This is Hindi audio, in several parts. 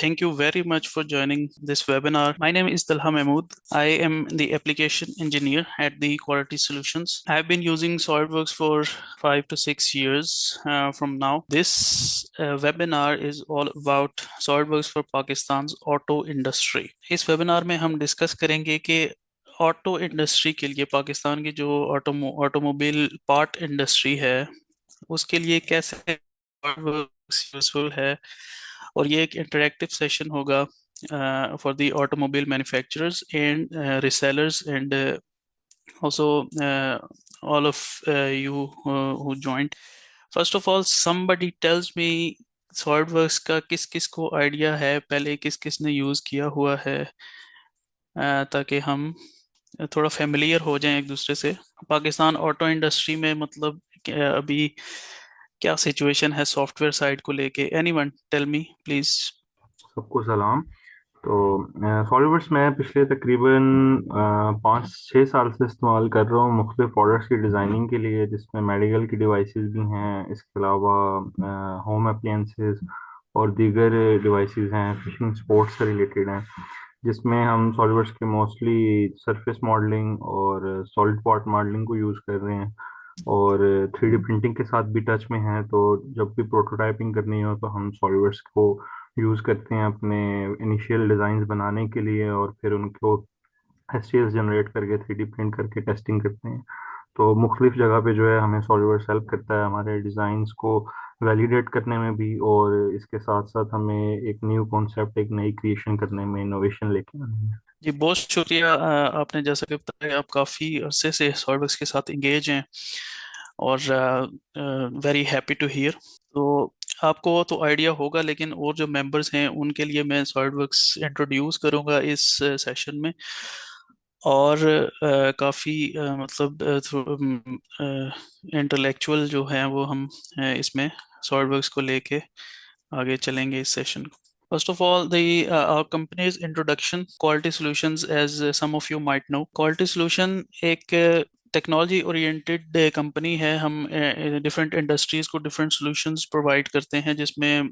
Thank you very much for joining this webinar. My name is Talha Mahmood. I am the application engineer at the Quality Solutions. I've been using SolidWorks for 5 to 6 years from now. This webinar is all about SolidWorks for Pakistan's auto industry. इस webinar में हम discuss करेंगे कि ऑटो इंडस्ट्री के लिए पाकिस्तान की जो ऑटोमोबाइल पार्ट इंडस्ट्री है उसके लिए कैसे यूजफुल है। और ये एक इंटरेक्टिव सेशन होगा for the automobile manufacturers and resellers and also all of you who joined. First of all, somebody tells me SolidWorks का किस किस को आइडिया है, पहले किस किस ने यूज़ किया हुआ है, ताकि हम थोड़ा फेमिलियर हो जाएं एक दूसरे से। पाकिस्तान ऑटो इंडस्ट्री में मतलब अभी क्या सिचुएशन है सॉफ्टवेयर साइड को लेके? Anyone tell me please. सबको सलाम। तो सॉलिडवर्क्स मैं पिछले तकरीबन 5-6 साल से इस्तेमाल कर रहा हूँ मुख्तलिफ प्रोडक्ट्स की डिज़ाइनिंग के लिए, जिसमें मेडिकल की डिवाइसेस भी हैं। इसके अलावा होम अप्लायंसेस और दीगर डिवाइसेस हैं, फिशिंग स्पोर्ट्स से रिलेटेड हैं, जिसमें हम सॉलिडवर्क्स के मोस्टली सरफेस मॉडलिंग और सॉलिड पार्ट मॉडलिंग को यूज़ कर रहे हैं। और 3D प्रिंटिंग के साथ भी टच में है, तो जब भी प्रोटोटाइपिंग करनी हो तो हम सॉलिडवर्क्स को यूज़ करते हैं अपने इनिशियल डिज़ाइंस बनाने के लिए, और फिर उनको एसटीएस जनरेट करके 3D प्रिंट करके टेस्टिंग करते हैं। तो मुख्तलिफ जगह पे जो है हमें सॉलिडवर्क्स हेल्प करता है हमारे डिज़ाइंस को वैलिडेट करने में भी, और इसके साथ साथ हमें एक न्यू कॉन्सेप्ट, एक नई क्रिएशन करने में, इनोवेशन लेके आने में। जी बहुत शुक्रिया। आपने जैसा कि बताया आप काफ़ी अरसे से सॉलिडवर्क्स के साथ इंगेज हैं और वेरी हैप्पी टू हियर। तो आपको तो आइडिया होगा, लेकिन और जो मेंबर्स हैं उनके लिए मैं सॉलिडवर्क्स इंट्रोड्यूस करूंगा इस सेशन में। और काफ़ी मतलब इंटेलेक्चुअल जो हैं वो हम इसमें सॉलिडवर्क्स को लेके आगे चलेंगे इस सेशन को। First of all, the our company's introduction, Quality Solutions, as some of you might know, Quality Solution एक टेक्नोलॉजी ओरिएंटेड कंपनी है। हम डिफरेंट इंडस्ट्रीज को डिफरेंट सॉल्यूशंस प्रोवाइड करते हैं, जिसमें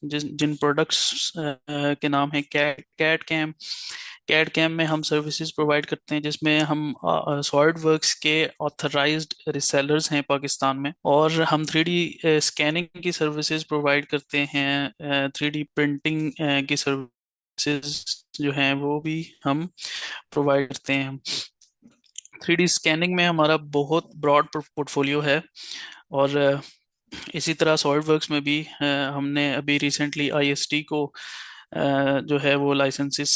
जिन प्रोडक्ट्स के नाम है कैड कैम। कैड कैम में हम सर्विसेज प्रोवाइड करते हैं, जिसमें हम सॉलिडवर्क्स के ऑथराइज्ड रिसेलर्स हैं पाकिस्तान में। और हम 3D स्कैनिंग की सर्विसेज प्रोवाइड करते हैं, 3D प्रिंटिंग की सर्विसेज जो हैं वो भी हम प्रोवाइड करते हैं। 3D स्कैनिंग में हमारा बहुत ब्रॉड पोर्टफोलियो है। और इसी तरह सॉलिडवर्क्स में भी हमने अभी रिसेंटली आईएसटी को जो है वो लाइसेंसेस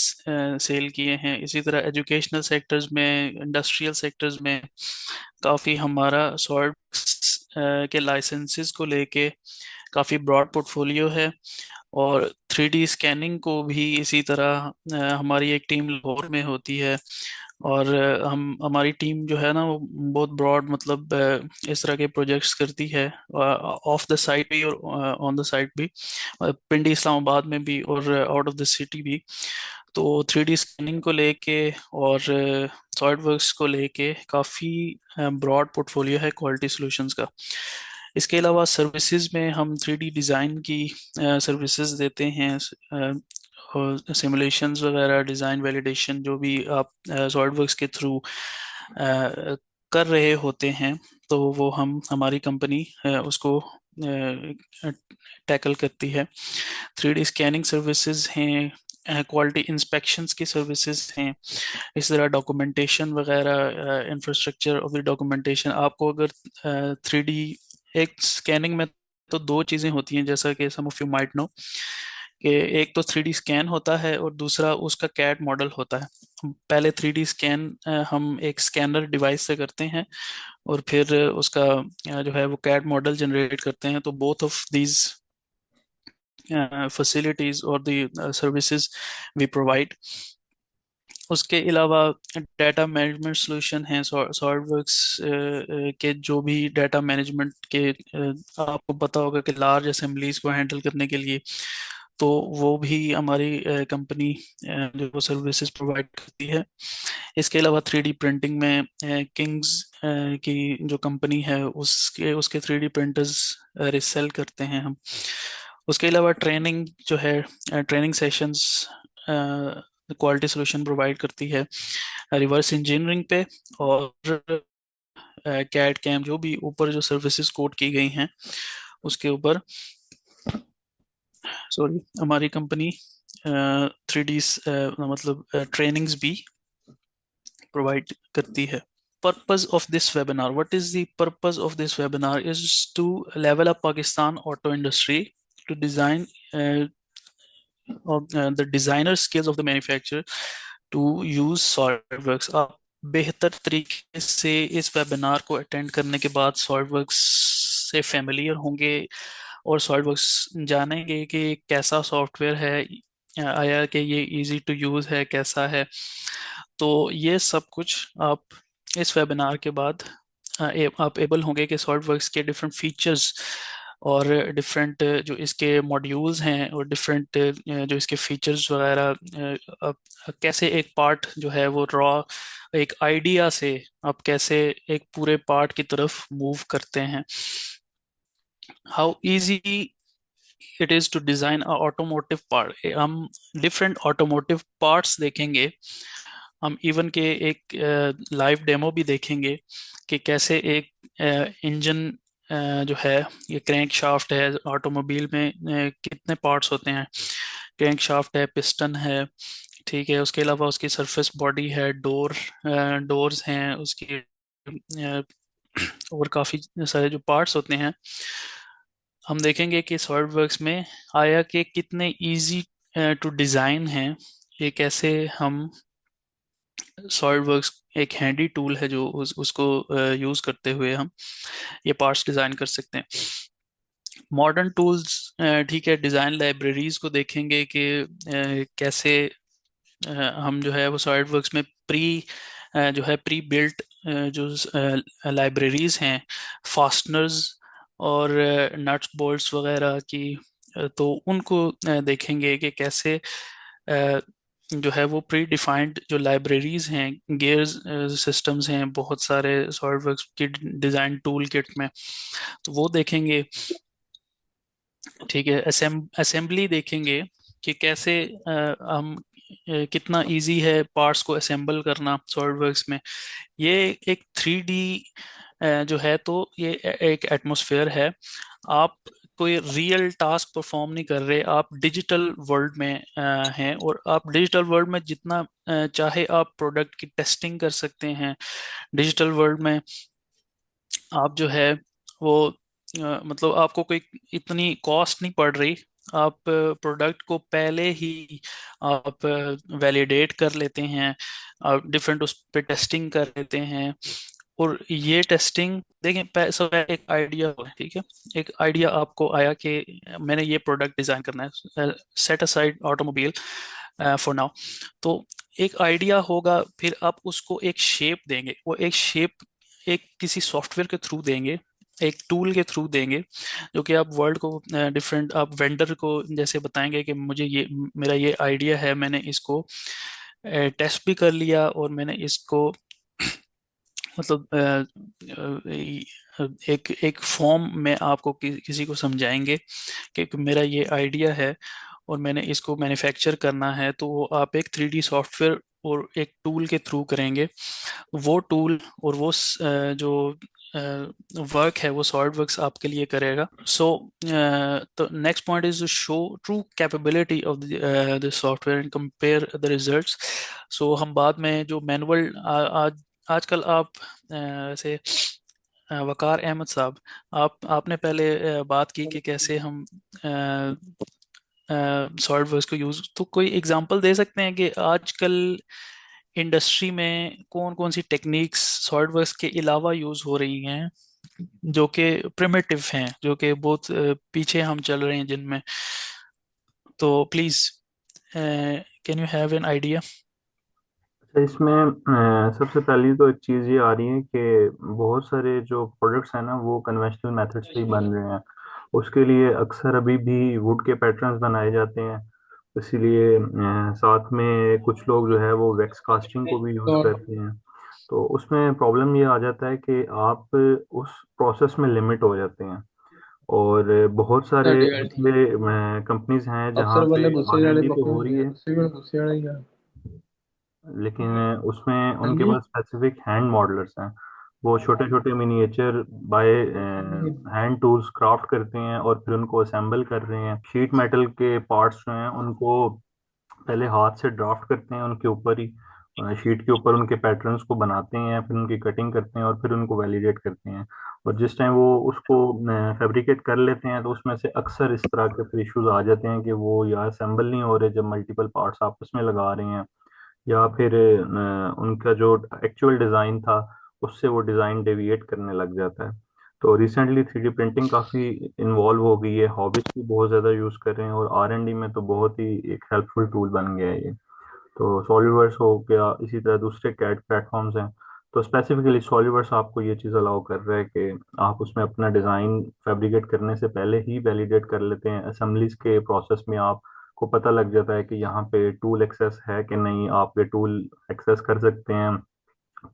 सेल किए हैं। इसी तरह एजुकेशनल सेक्टर्स में, इंडस्ट्रियल सेक्टर्स में काफ़ी हमारा सॉलिडवर्क्स के लाइसेंसेस को लेके काफ़ी ब्रॉड पोर्टफोलियो है। और 3D स्कैनिंग को भी इसी तरह हमारी एक टीम लाहौर में होती है। और हम हमारी टीम जो है ना वो बहुत ब्रॉड मतलब इस तरह के प्रोजेक्ट्स करती है, ऑफ द साइट भी और ऑन द साइट भी, पिंडी इस्लामाबाद में भी और आउट ऑफ द सिटी भी। तो 3D स्कैनिंग को लेके और सॉलिडवर्क्स को लेके काफ़ी ब्रॉड पोर्टफोलियो है क्वालिटी सॉल्यूशंस का। इसके अलावा सर्विसेज में हम 3D डिज़ाइन की सर्विसेज देते हैं, सिमुलेशंस वगैरह, डिज़ाइन वैलिडेशन जो भी आप सॉलिडवर्क्स के थ्रू कर रहे होते हैं, तो वो हम हमारी कंपनी उसको टैकल करती है। 3D स्कैनिंग सर्विसेज हैं, क्वालिटी इंस्पेक्शंस की सर्विसेज हैं। इस तरह डॉक्यूमेंटेशन वगैरह, इंफ्रास्ट्रक्चर ऑफ द डॉक्यूमेंटेशन। आपको अगर 3D एक स्कैनिंग में तो दो चीज़ें होती हैं, जैसा कि सम ऑफ यू माइट नो, कि एक तो 3D स्कैन होता है और दूसरा उसका कैड मॉडल होता है। पहले 3D स्कैन हम एक स्कैनर डिवाइस से करते हैं और फिर उसका जो है वो कैड मॉडल जनरेट करते हैं। तो बोथ ऑफ दीज फैसिलिटीज और द सर्विसेज वी प्रोवाइड। उसके अलावा डाटा मैनेजमेंट सॉल्यूशन हैं सॉलिडवर्क्स के, जो भी डाटा मैनेजमेंट के आपको पता होगा कि लार्ज असेंबलीज को हैंडल करने के लिए, तो वो भी हमारी कंपनी जो वो सर्विसेज प्रोवाइड करती है। इसके अलावा 3D प्रिंटिंग में किंग्स की जो कंपनी है उसके उसके 3D प्रिंटर्स रिसेल करते हैं हम। उसके अलावा ट्रेनिंग जो है, training sessions quality solution provide करती है रिवर्स इंजीनियरिंग पे, और कैड कैम जो भी ऊपर जो सर्विसेज कोड की गई हैं उसके ऊपर। सॉरी, हमारी कंपनी 3D मतलब ट्रेनिंग्स भी प्रोवाइड करती है। Purpose of this webinar, what is the purpose of this webinar is to level up Pakistan auto industry, to design the designer skills of the manufacturer to use SolidWorks। आप बेहतर तरीके से इस वेबिनार को अटेंड करने के बाद सॉलिडवर्क्स से फेमिलियर होंगे और सॉलिडवर्क्स जानेंगे कि ये कैसा सॉफ्टवेयर है, आया कि ये इजी टू यूज़ है, कैसा है। तो ये सब कुछ आप इस वेबिनार के बाद आप एबल होंगे कि सॉलिडवर्क्स के डिफरेंट फीचर्स और डिफरेंट जो इसके मॉड्यूल्स हैं और डिफरेंट जो इसके फीचर्स वगैरह, कैसे एक पार्ट जो है वो रॉ एक आइडिया से आप कैसे एक पूरे पार्ट की तरफ मूव करते हैं। How easy it is to design a automotive part. हम डिफरेंट ऑटोमोटिव पार्ट्स देखेंगे, हम इवन के एक लाइव डेमो भी देखेंगे कि कैसे एक इंजन जो है, ये क्रैंक शाफ्ट है ऑटोमोबाइल में, कितने पार्ट्स होते हैं। क्रैंक शाफ्ट है, पिस्टन है, ठीक है, उसके अलावा उसकी सरफेस बॉडी है, डोर्स हैं उसकी, और काफ़ी सारे जो पार्ट्स होते हैं हम देखेंगे कि सॉलिडवर्क्स में आया कि कितने इजी टू डिज़ाइन है। ये कैसे हम सॉलिडवर्क्स एक हैंडी टूल है जो उसको यूज़ करते हुए हम ये पार्ट्स डिज़ाइन कर सकते हैं। मॉडर्न टूल्स, ठीक है, डिज़ाइन लाइब्रेरीज को देखेंगे कि कैसे हम जो है वो सॉलिडवर्क्स में जो है प्री बिल्ट जो लाइब्रेरीज हैं, फास्टनर्स और नट्स बोल्ट्स वगैरह की, तो उनको देखेंगे कि कैसे जो है वो प्री डिफाइंड जो लाइब्रेरीज हैं, गियर्स सिस्टम्स हैं बहुत सारे सॉलिडवर्क्स की डिज़ाइन टूल किट में, तो वो देखेंगे। ठीक है, असेंबली देखेंगे कि कैसे हम कितना इजी है पार्ट्स को असेंबल करना सॉलिडवर्क्स में। ये एक 3D जो है, तो ये एक एटमॉस्फेयर है। आप कोई रियल टास्क परफॉर्म नहीं कर रहे, आप डिजिटल वर्ल्ड में हैं, और आप डिजिटल वर्ल्ड में जितना चाहे आप प्रोडक्ट की टेस्टिंग कर सकते हैं। डिजिटल वर्ल्ड में आप जो है वो मतलब आपको कोई इतनी कॉस्ट नहीं पड़ रही। आप प्रोडक्ट को पहले ही आप वैलिडेट कर लेते हैं, आप डिफरेंट उस पे टेस्टिंग कर लेते हैं। और ये टेस्टिंग देखें, सब एक आइडिया हो, ठीक है, एक आइडिया आपको आया कि मैंने ये प्रोडक्ट डिज़ाइन करना है, set aside automobile for now. तो एक आइडिया होगा, फिर आप उसको एक शेप देंगे, वो एक शेप एक किसी सॉफ्टवेयर के थ्रू देंगे, एक टूल के थ्रू देंगे, जो कि आप वर्ल्ड को डिफरेंट आप वेंडर को जैसे बताएंगे कि मुझे ये मेरा ये आइडिया है, मैंने इसको टेस्ट भी कर लिया और मैंने इसको मतलब एक एक फॉर्म में आपको किसी को समझाएंगे कि मेरा ये आइडिया है और मैंने इसको मैन्युफैक्चर करना है, तो वो आप एक 3D सॉफ्टवेयर और एक टूल के थ्रू करेंगे। वो टूल और वो जो वर्क है वो सॉलिड वर्क्स आपके लिए करेगा। सो तो next point is show true capability of the software and compare the results. So हम बाद में जो मैनुअल आज आजकल आप वैसे वकार अहमद साहब, आपने पहले बात की कि कैसे हम सॉलिड वर्क्स को यूज, तो कोई एग्जांपल दे सकते हैं कि आजकल इंडस्ट्री में कौन कौन सी टेक्निक्स सॉलिडवर्क्स के अलावा यूज हो रही हैं जो कि प्रिमिटिव हैं, जो कि बहुत पीछे हम चल रहे हैं जिनमें। तो please can you have an idea. अच्छा, इसमें सबसे पहली तो एक चीज़ ये आ रही है कि बहुत सारे जो प्रोडक्ट्स हैं ना वो कन्वेंशनल मेथड से ही बन रहे हैं। उसके लिए अक्सर अभी भी वुड के पैटर्न्स बनाए जाते हैं। इसीलिए साथ में कुछ लोग जो है वो वैक्स कास्टिंग को भी यूज़ करते हैं। तो उसमें प्रॉब्लम ये आ जाता है कि आप उस प्रोसेस में लिमिट हो जाते हैं। और बहुत सारे ਤੁਹਾਡੀ ਗੱਲ ਠੀਕ ऐसे कंपनीज हैं जहाँ ਅਫਸਰ पे ਬੰਦੇ ਗੁੱਸੇ आर एंड ਵਾਲੇ डी तो ਪੱਕੇ हो रही ਹੁੰਦੇ ਆ है, ਗੁੱਸੇ ਵਾਲੇ गुस्से वाले ही आ लेकिन उसमें उनके ਹਾਂਜੀ पास स्पेसिफिक हैंड मॉडलर्स हैं। वो छोटे छोटे miniature by hand tools craft करते हैं और फिर उनको असेंबल कर रहे हैं। शीट मेटल के पार्ट्स जो हैं उनको पहले हाथ से ड्राफ्ट करते हैं, उनके ऊपर ही शीट के ऊपर उनके पैटर्न्स को बनाते हैं, फिर उनकी कटिंग करते हैं और फिर उनको वैलिडेट करते हैं। और जिस टाइम वो उसको फैब्रिकेट कर लेते हैं तो उसमें से अक्सर इस तरह के फिर इश्यूज आ जाते हैं कि वो या असेंबल नहीं हो रहे जब मल्टीपल पार्ट्स आपस में लगा रहे हैं, या फिर उनका जो एक्चुअल डिज़ाइन था उससे वो डिज़ाइन डेविएट करने लग जाता है। तो रिसेंटली 3D प्रिंटिंग काफ़ी इन्वॉल्व हो गई है, हॉबिस्ट भी बहुत ज़्यादा यूज़ कर रहे हैं, और आर एंड डी में तो बहुत ही एक हेल्पफुल टूल बन गया है ये। तो सॉलिडवर्क्स हो गया, इसी तरह दूसरे कैड प्लेटफॉर्म्स हैं। तो स्पेसिफिकली सॉलिडवर्क्स आपको ये चीज़ अलाउ कर रहा है कि आप उसमें अपना डिज़ाइन फैब्रिकेट करने से पहले ही वैलिडेट कर लेते हैं। असेंबलीज के प्रोसेस में आपको पता लग जाता है कि यहाँ पे टूल एक्सेस है कि नहीं, आप ये टूल एक्सेस कर सकते हैं।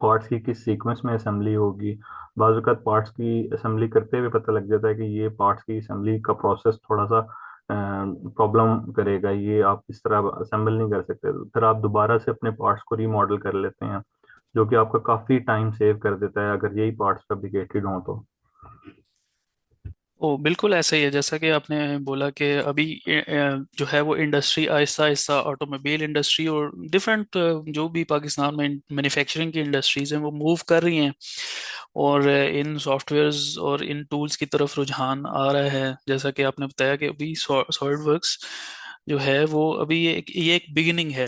पार्ट्स की किस सीक्वेंस में असेंबली होगी, बाज़ अवत पार्ट्स की असेंबली करते हुए पता लग जाता है कि ये पार्ट्स की असेंबली का प्रोसेस थोड़ा सा प्रॉब्लम करेगा, ये आप इस तरह असेंबल नहीं कर सकते। तो फिर आप दोबारा से अपने पार्ट्स को रीमॉडल कर लेते हैं, जो कि आपका काफ़ी टाइम सेव कर देता है अगर यही पार्ट्स फैब्रिकेटेड हों तो। ओ बिल्कुल ऐसा ही है जैसा कि आपने बोला कि अभी जो है वो industry Aahista Aahista automobile industry और डिफरेंट जो भी पाकिस्तान में मैन्युफैक्चरिंग की इंडस्ट्रीज हैं वो मूव कर रही हैं, और इन सॉफ्टवेयर्स और इन टूल्स की तरफ रुझान आ रहा है। जैसा कि आपने बताया कि अभी सॉलिडवर्क्स जो है वो अभी ये एक बिगिनिंग है।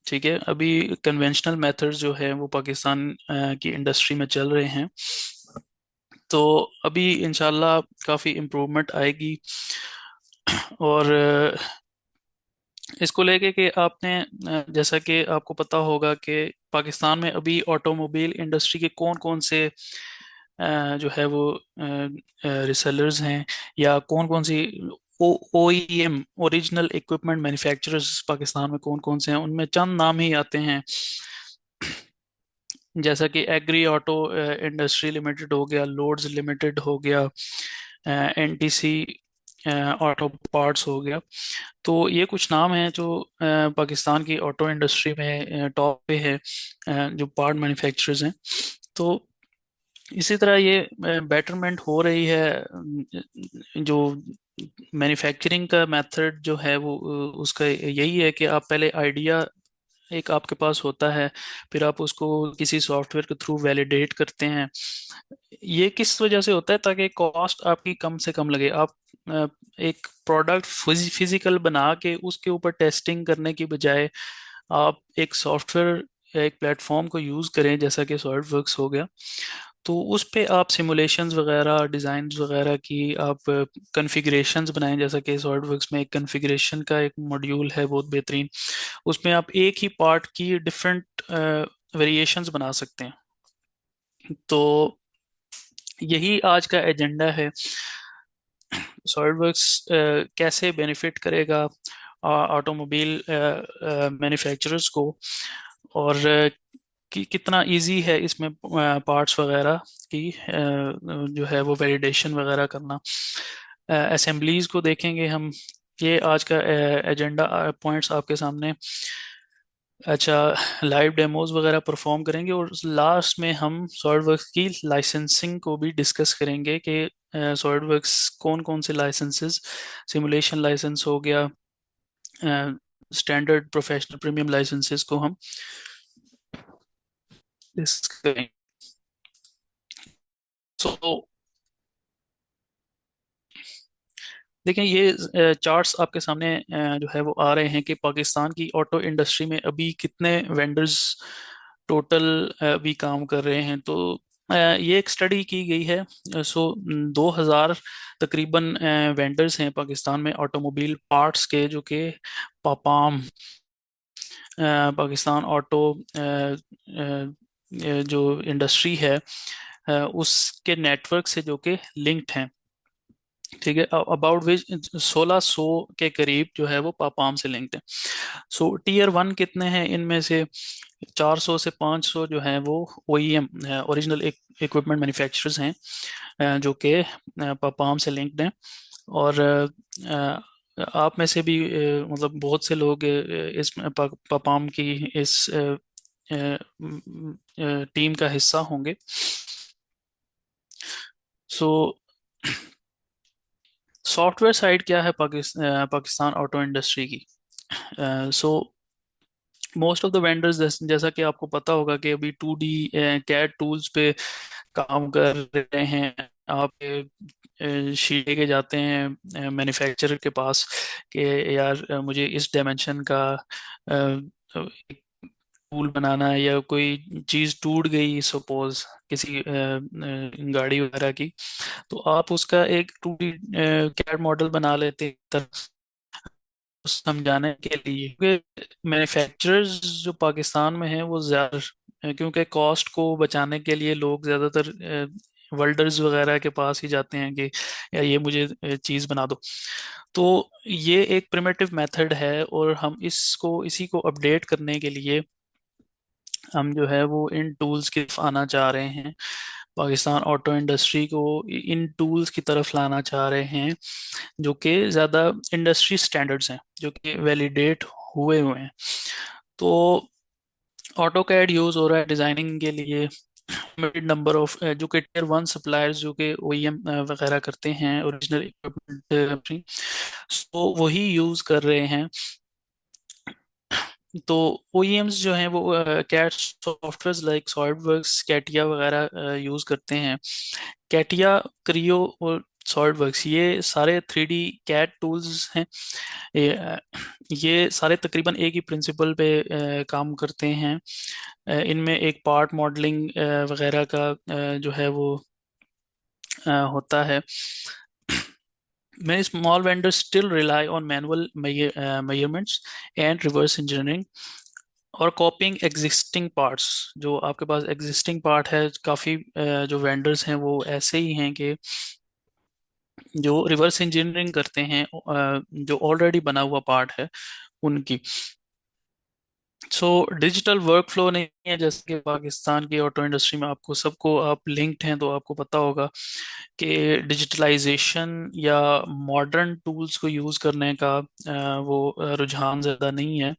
ठीक है, अभी कन्वेंशनल मेथड्स जो है वो पाकिस्तान की इंडस्ट्री में चल रहे हैं, तो अभी इंशाल्लाह काफ़ी इम्प्रूवमेंट आएगी। और इसको लेके कि आपने जैसा कि आपको पता होगा कि पाकिस्तान में अभी ऑटोमोबाइल इंडस्ट्री के कौन कौन से जो है वो रिसेलर्स हैं, या कौन कौन सी OEM original equipment manufacturers Pakistan में कौन कौन से हैं, उनमें चंद नाम ही आते हैं। जैसा कि एग्री ऑटो इंडस्ट्री लिमिटेड हो गया, लोड्स लिमिटेड हो गया, NTC ऑटो पार्ट्स हो गया। तो ये कुछ नाम हैं जो पाकिस्तान की ऑटो इंडस्ट्री में टॉप पे है, जो पार्ट मैन्युफैक्चरर्स हैं। तो इसी तरह ये बेटरमेंट हो रही है। जो मैन्युफैक्चरिंग का मेथड जो है वो उसका यही है कि आप पहले आइडिया एक आपके पास होता है, फिर आप उसको किसी सॉफ्टवेयर के थ्रू वैलिडेट करते हैं। ये किस वजह से होता है, ताकि कॉस्ट आपकी कम से कम लगे। आप अ, एक प्रोडक्ट फिजिकल बना के उसके ऊपर टेस्टिंग करने की बजाय आप एक सॉफ्टवेयर या एक प्लेटफॉर्म को यूज़ करें जैसा कि सॉलिडवर्क्स हो गया। तो उस पे आप सिमुलेशंस वगैरह, डिज़ाइंस वगैरह की आप कॉन्फ़िगरेशंस बनाएं, जैसा कि सॉलिडवर्क्स में एक कॉन्फ़िगरेशन का एक मॉड्यूल है बहुत बेहतरीन। उसमें आप एक ही पार्ट की डिफरेंट वेरिएशंस बना सकते हैं। तो यही आज का एजेंडा है। सॉलिडवर्क्स कैसे बेनिफिट करेगा ऑटोमोबाइल मैन्युफैक्चरर्स को, और कि कितना इजी है इसमें पार्ट्स वगैरह की जो है वो वैलिडेशन वगैरह करना। असेंबलीज को देखेंगे हम। ये आज का एजेंडा पॉइंट्स आपके सामने। अच्छा, लाइव डेमोज वगैरह परफॉर्म करेंगे, और लास्ट में हम सॉलिडवर्क्स की लाइसेंसिंग को भी डिस्कस करेंगे कि सॉलिडवर्क्स कौन कौन से लाइसेंसेस, सिमुलेशन लाइसेंस हो गया, स्टैंडर्ड प्रोफेशनल प्रीमियम लाइसेंसेस को हम डिस्कस करेंगे। सो देखिए, ये चार्ट्स आपके सामने जो है वो आ रहे हैं कि पाकिस्तान की ऑटो इंडस्ट्री में अभी कितने वेंडर्स टोटल अभी काम कर रहे हैं। तो ये एक स्टडी की गई है। 2000 तकरीबन वेंडर्स हैं पाकिस्तान में ऑटोमोबाइल पार्ट्स के, जो कि पापाम पाकिस्तान ऑटो जो इंडस्ट्री है उसके नेटवर्क से जो कि लिंक्ड हैं। ठीक है, अबाउट विच 1600 के करीब जो है वो पापाम से लिंक्ड है। सो टीयर वन कितने हैं इनमें से? 400 से 500 जो है वो ओईएम ओरिजिनल इक्विपमेंट मैन्युफैक्चरर्स हैं, जो कि पापाम से लिंक्ड हैं। और आप में से भी मतलब बहुत से लोग इस पापाम की इस टीम का हिस्सा होंगे। सो सॉफ्टवेयर साइड क्या है पाकिस्तान ऑटो इंडस्ट्री की? So most of the vendors, जैसा कि आपको पता होगा कि अभी 2D कैड टूल्स पे काम कर रहे हैं। आप शीट के जाते हैं मैन्युफैक्चरर के पास कि यार मुझे इस डायमेंशन का टूल बनाना है, या कोई चीज़ टूट गई सपोज किसी गाड़ी वगैरह की, तो आप उसका एक 2D कैड मॉडल बना लेते हैं समझाने के लिए। क्योंकि मैन्युफैक्चरर्स जो पाकिस्तान में हैं वो ज़्यादा, क्योंकि कॉस्ट को बचाने के लिए लोग ज़्यादातर वेल्डर्स वगैरह के पास ही जाते हैं कि यार ये मुझे चीज़ बना दो। तो ये एक प्रिमिटिव मेथड है, और हम इसको इसी को अपडेट करने के लिए हम जो है वो इन टूल्स की तरफ आना चाह रहे हैं। पाकिस्तान ऑटो इंडस्ट्री को इन टूल्स की तरफ लाना चाह रहे हैं, जो कि ज़्यादा इंडस्ट्री स्टैंडर्ड्स हैं, जो कि वैलिडेट हुए हुए हैं। तो ऑटो कैड यूज़ हो रहा है डिज़ाइनिंग के लिए। लिमिटेड नंबर ऑफ जो कि टियर वन सप्लायर्स जो कि ओईएम वगैरह करते हैं ओरिजिनल इक्विपमेंट कंपनी, तो वही यूज़ कर रहे हैं। तो ओईएम्स जो हैं वो CAD software like SolidWorks, CATIA वगैरह यूज़ करते हैं। कैटिया, क्रियो और सॉलिडवर्क्स, ये सारे 3D कैट टूल्स हैं। ये सारे तकरीबन एक ही प्रिंसिपल पे काम करते हैं। इनमें एक पार्ट मॉडलिंग वगैरह का जो है वो होता है। Many small vendors still rely on manual measurements and reverse engineering और कॉपिंग एग्जिस्टिंग पार्ट्स। जो आपके पास एग्जिस्टिंग पार्ट है, काफ़ी जो वेंडर्स हैं वो ऐसे ही हैं कि जो रिवर्स इंजीनियरिंग करते हैं जो ऑलरेडी बना हुआ पार्ट है उनकी। सो डिजिटल वर्क फ्लो नहीं है, जैसे कि पाकिस्तान की ऑटो इंडस्ट्री में आपको सबको आप लिंक्ड हैं तो आपको पता होगा कि डिजिटलाइजेशन या मॉडर्न टूल्स को यूज़ करने का वो रुझान ज़्यादा नहीं है।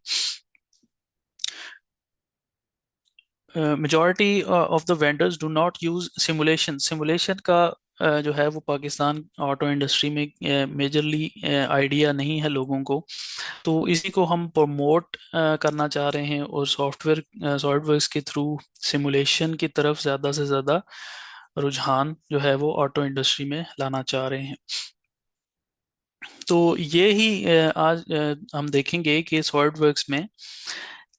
Majority of the vendors do not use simulation. Simulation का जो है वो पाकिस्तान ऑटो इंडस्ट्री में मेजरली आइडिया नहीं है लोगों को। तो इसी को हम प्रमोट करना चाह रहे हैं, और सॉफ्टवेयर के थ्रू सिमुलेशन की तरफ ज़्यादा से ज़्यादा रुझान जो है वो ऑटो इंडस्ट्री में लाना चाह रहे हैं। तो ये ही आज हम देखेंगे कि सॉलिडवर्क्स में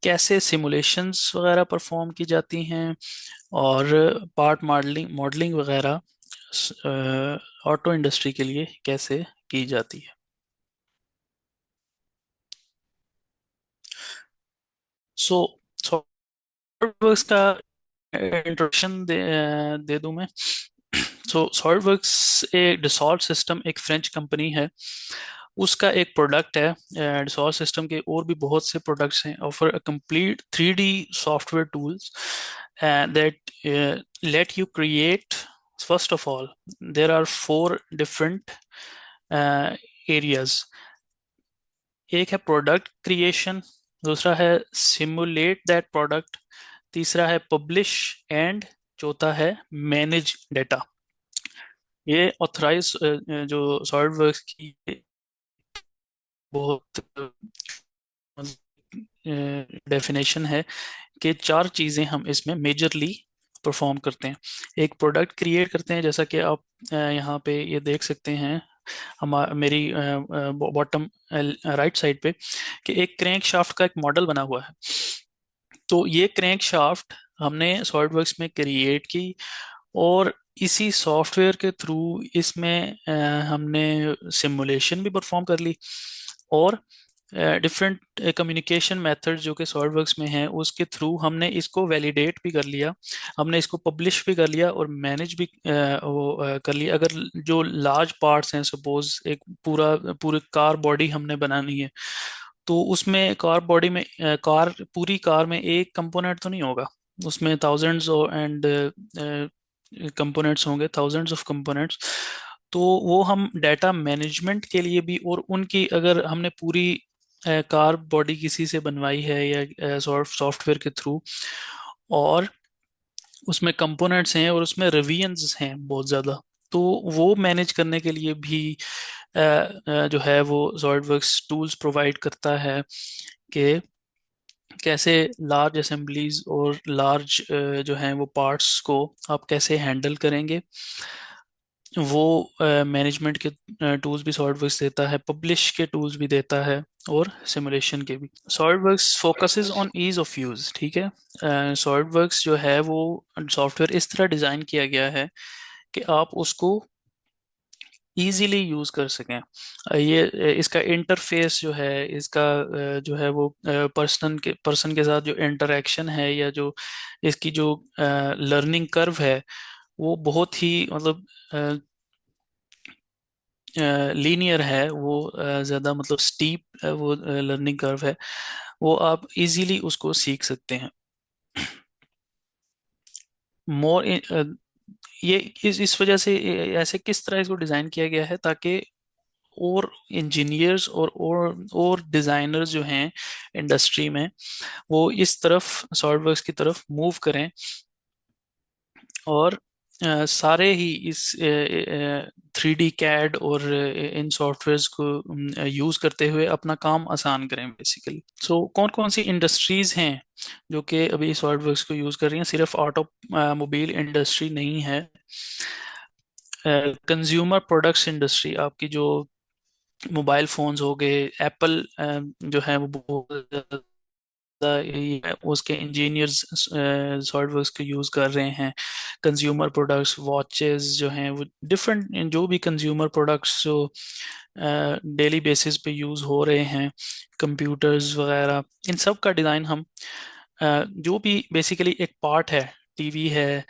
कैसे सिमुलेशंस वगैरह परफॉर्म की जाती हैं, और पार्ट मॉडलिंग मॉडलिंग वगैरह ऑटो इंडस्ट्री के लिए कैसे की जाती है। सो सॉलिडवर्क्स का इंट्रोडक्शन दे दूं मैं। सो सॉलिडवर्क्स एक डसॉल्ट सिस्टम एक फ्रेंच कंपनी है, उसका एक प्रोडक्ट है। डसॉल्ट सिस्टम के और भी बहुत से प्रोडक्ट्स हैं। Offer a complete 3D software tools that let you create. First of all, there are four different areas. एक है प्रोडक्ट क्रिएशन, दूसरा है सिमुलेट दैट प्रोडक्ट, तीसरा है पब्लिश, एंड चौथा है मैनेज डेटा। ये ऑथराइज जो सॉलिडवर्क्स की बहुत डेफिनेशन है कि चार चीज़ें हम इसमें मेजरली परफॉर्म करते हैं। एक प्रोडक्ट क्रिएट करते हैं, जैसा कि आप यहाँ पे ये देख सकते हैं मेरी बॉटम राइट साइड पे, कि एक क्रैंक शाफ्ट का एक मॉडल बना हुआ है। तो ये क्रैंक शाफ्ट हमने सॉलिडवर्क्स में क्रिएट की, और इसी सॉफ्टवेयर के थ्रू इसमें हमने सिमुलेशन भी परफॉर्म कर ली, और डिफरेंट कम्युनिकेशन मेथड जो कि सॉलिडवर्क्स में है उसके थ्रू हमने इसको वैलिडेट भी कर लिया, हमने इसको पब्लिश भी कर लिया और मैनेज भी कर लिया। अगर जो लार्ज पार्ट्स हैं, सपोज एक पूरी कार बॉडी हमने बनानी है, तो उसमें कार बॉडी में पूरी कार में एक कंपोनेंट तो नहीं होगा, उसमें थाउजेंड्स एंड कंपोनेंट्स होंगे, थाउजेंड्स ऑफ कंपोनेंट्स। तो वो हम डाटा मैनेजमेंट के लिए भी, और उनकी अगर हमने पूरी कार बॉडी किसी से बनवाई है या सॉफ्टवेयर के थ्रू, और उसमें कंपोनेंट्स हैं और उसमें रिवीजन्स हैं बहुत ज़्यादा, तो वो मैनेज करने के लिए भी जो है वो सॉलिडवर्क्स टूल्स प्रोवाइड करता है कि कैसे लार्ज असेंबलीज और लार्ज जो हैं वो पार्ट्स को आप कैसे हैंडल करेंगे। वो मैनेजमेंट के टूल्स भी सॉलिडवर्क्स देता है, पब्लिश के टूल्स भी देता है, और सिमुलेशन के भी। SolidWorks focuses on ease of use, ठीक है। सॉलिडवर्क्स जो है वो सॉफ्टवेयर इस तरह डिज़ाइन किया गया है कि आप उसको इजीली यूज कर सकें। इसका इंटरफेस जो है, इसका जो है वो पर्सन के साथ जो इंटरेक्शन है, या जो इसकी जो लर्निंग कर्व है, वो बहुत ही मतलब लीनियर है, वो ज़्यादा मतलब स्टीप वो लर्निंग कर्व है, वो आप इजीली उसको सीख सकते हैं। मोर ये इस वजह से ऐसे किस तरह इसको डिज़ाइन किया गया है ताकि और इंजीनियर्स और डिज़ाइनर्स जो हैं इंडस्ट्री में, वो इस तरफ सॉलिडवर्क्स की तरफ मूव करें, और सारे ही इस 3D कैड और इन सॉफ्टवेयर्स को यूज़ करते हुए अपना काम आसान करें बेसिकली। सो कौन कौन सी इंडस्ट्रीज़ हैं जो कि अभी सॉलिडवर्क्स को यूज़ कर रही हैं? सिर्फ ऑटोमोबाइल इंडस्ट्री नहीं है, कंज्यूमर प्रोडक्ट्स इंडस्ट्री, आपकी जो मोबाइल फोन्स हो गए, एप्पल जो है वो बहुत ज़्यादा उसके इंजीनियर्स सॉफ्टवेयर्स को यूज़ कर रहे हैं। कंज्यूमर प्रोडक्ट्स, वॉचेस जो हैं वो डिफरेंट, जो भी कंज्यूमर प्रोडक्ट्स जो डेली बेसिस पे यूज़ हो रहे हैं, कंप्यूटर्स वगैरह, इन सब का डिज़ाइन हम जो भी बेसिकली एक पार्ट है, टीवी है,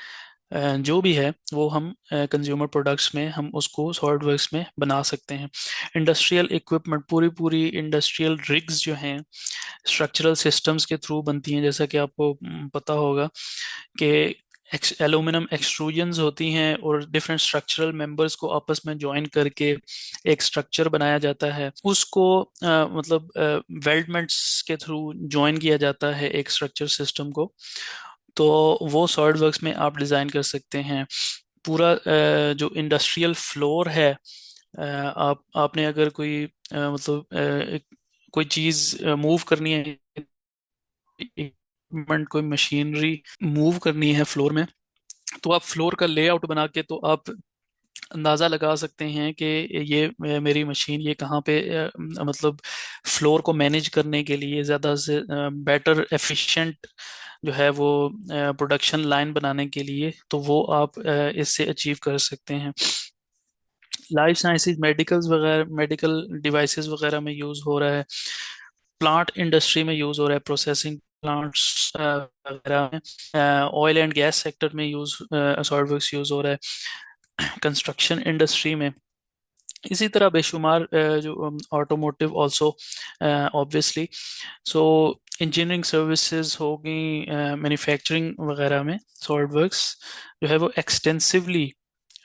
जो भी है वो हम कंज्यूमर प्रोडक्ट्स में हम उसको सॉलिडवर्क्स में बना सकते हैं। इंडस्ट्रियल इक्विपमेंट, पूरी पूरी इंडस्ट्रियल रिग्स जो हैं स्ट्रक्चरल सिस्टम्स के थ्रू बनती हैं, जैसा कि आपको पता होगा कि एल्यूमिनियम एक्सट्रूजन्स होती हैं और डिफरेंट स्ट्रक्चरल मेंबर्स को आपस में ज्वाइन करके एक स्ट्रक्चर बनाया जाता है, उसको मतलब वेल्डमेंट्स के थ्रू ज्वाइन किया जाता है एक स्ट्रक्चर सिस्टम को। तो वो सॉलिडवर्क्स में आप डिज़ाइन कर सकते हैं। पूरा जो इंडस्ट्रियल फ्लोर है, आपने अगर कोई मतलब कोई चीज़ मूव करनी है, इक्विपमेंट कोई मशीनरी मूव करनी है फ्लोर में, तो आप फ्लोर का लेआउट बना के तो आप अंदाज़ा लगा सकते हैं कि ये मेरी मशीन ये कहाँ पे मतलब फ्लोर को मैनेज करने के लिए ज़्यादा से बेटर एफिशिएंट जो है वो प्रोडक्शन लाइन बनाने के लिए, तो वो आप इससे अचीव कर सकते हैं। लाइफ साइंसेज, मेडिकल्स वगैरह, मेडिकल डिवाइसेस वगैरह में यूज़ हो रहा है, प्लांट इंडस्ट्री में यूज़ हो रहा है, प्रोसेसिंग प्लांट्स वगैरह में, ऑयल एंड गैस सेक्टर में सॉलिडवर्क्स यूज़ हो रहा है, कंस्ट्रक्शन इंडस्ट्री में। इसी तरह बेशुमार जो ऑटोमोटिव ऑल्सो ऑब्वियसली। सो इंजीनियरिंग सर्विसेज हो गई, मैन्युफैक्चरिंग वगैरह में सॉलिडवर्क्स जो है वो एक्सटेंसिवली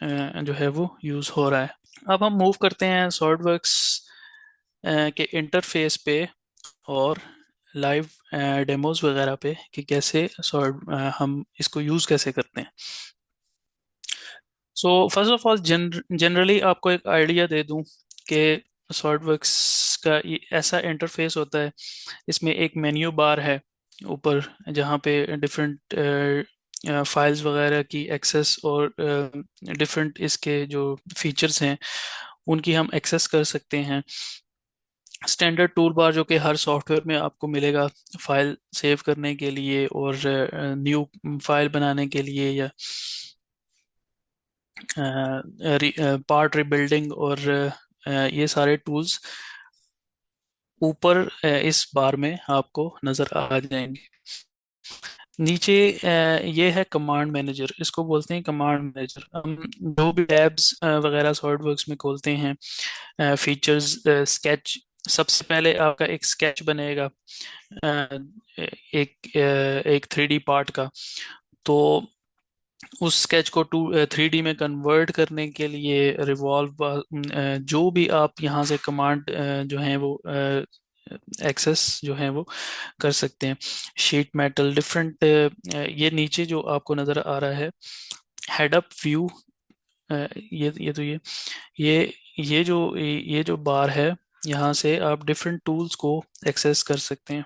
जो है वो यूज़ हो रहा है। अब हम मूव करते हैं सॉलिडवर्क्स के इंटरफेस पे और लाइव डेमोज वगैरह पे कि कैसे हम इसको यूज़ कैसे करते हैं। So first of all generally आपको एक आइडिया दे दूं कि सॉलिडवर्क्स का ये ऐसा इंटरफेस होता है, इसमें एक मेन्यू बार है ऊपर, जहाँ पे डिफरेंट फाइल्स वगैरह की एक्सेस और डिफरेंट इसके जो फीचर्स हैं उनकी हम एक्सेस कर सकते हैं। स्टैंडर्ड टूल बार जो कि हर सॉफ्टवेयर में आपको मिलेगा फाइल सेव करने के लिए और न्यू फाइल बनाने के लिए, या पार्ट रिबिल्डिंग और ये सारे टूल्स ऊपर इस बार में आपको नजर आ जाएंगे। नीचे ये है कमांड मैनेजर, इसको बोलते हैं कमांड मैनेजर। हम जो भी टैब्स वगैरह सॉलिडवर्क्स में खोलते हैं, फीचर्स, स्केच, सबसे पहले आपका एक स्केच बनेगा एक 3D पार्ट का। तो उस स्केच को 3D में कन्वर्ट करने के लिए रिवॉल्व, जो भी आप यहाँ से कमांड जो है वो एक्सेस जो है वो कर सकते हैं। शीट मेटल डिफरेंट, ये नीचे जो आपको नज़र आ रहा है हेड अप व्यू, ये तो ये ये जो बार है, यहाँ से आप डिफरेंट टूल्स को एक्सेस कर सकते हैं।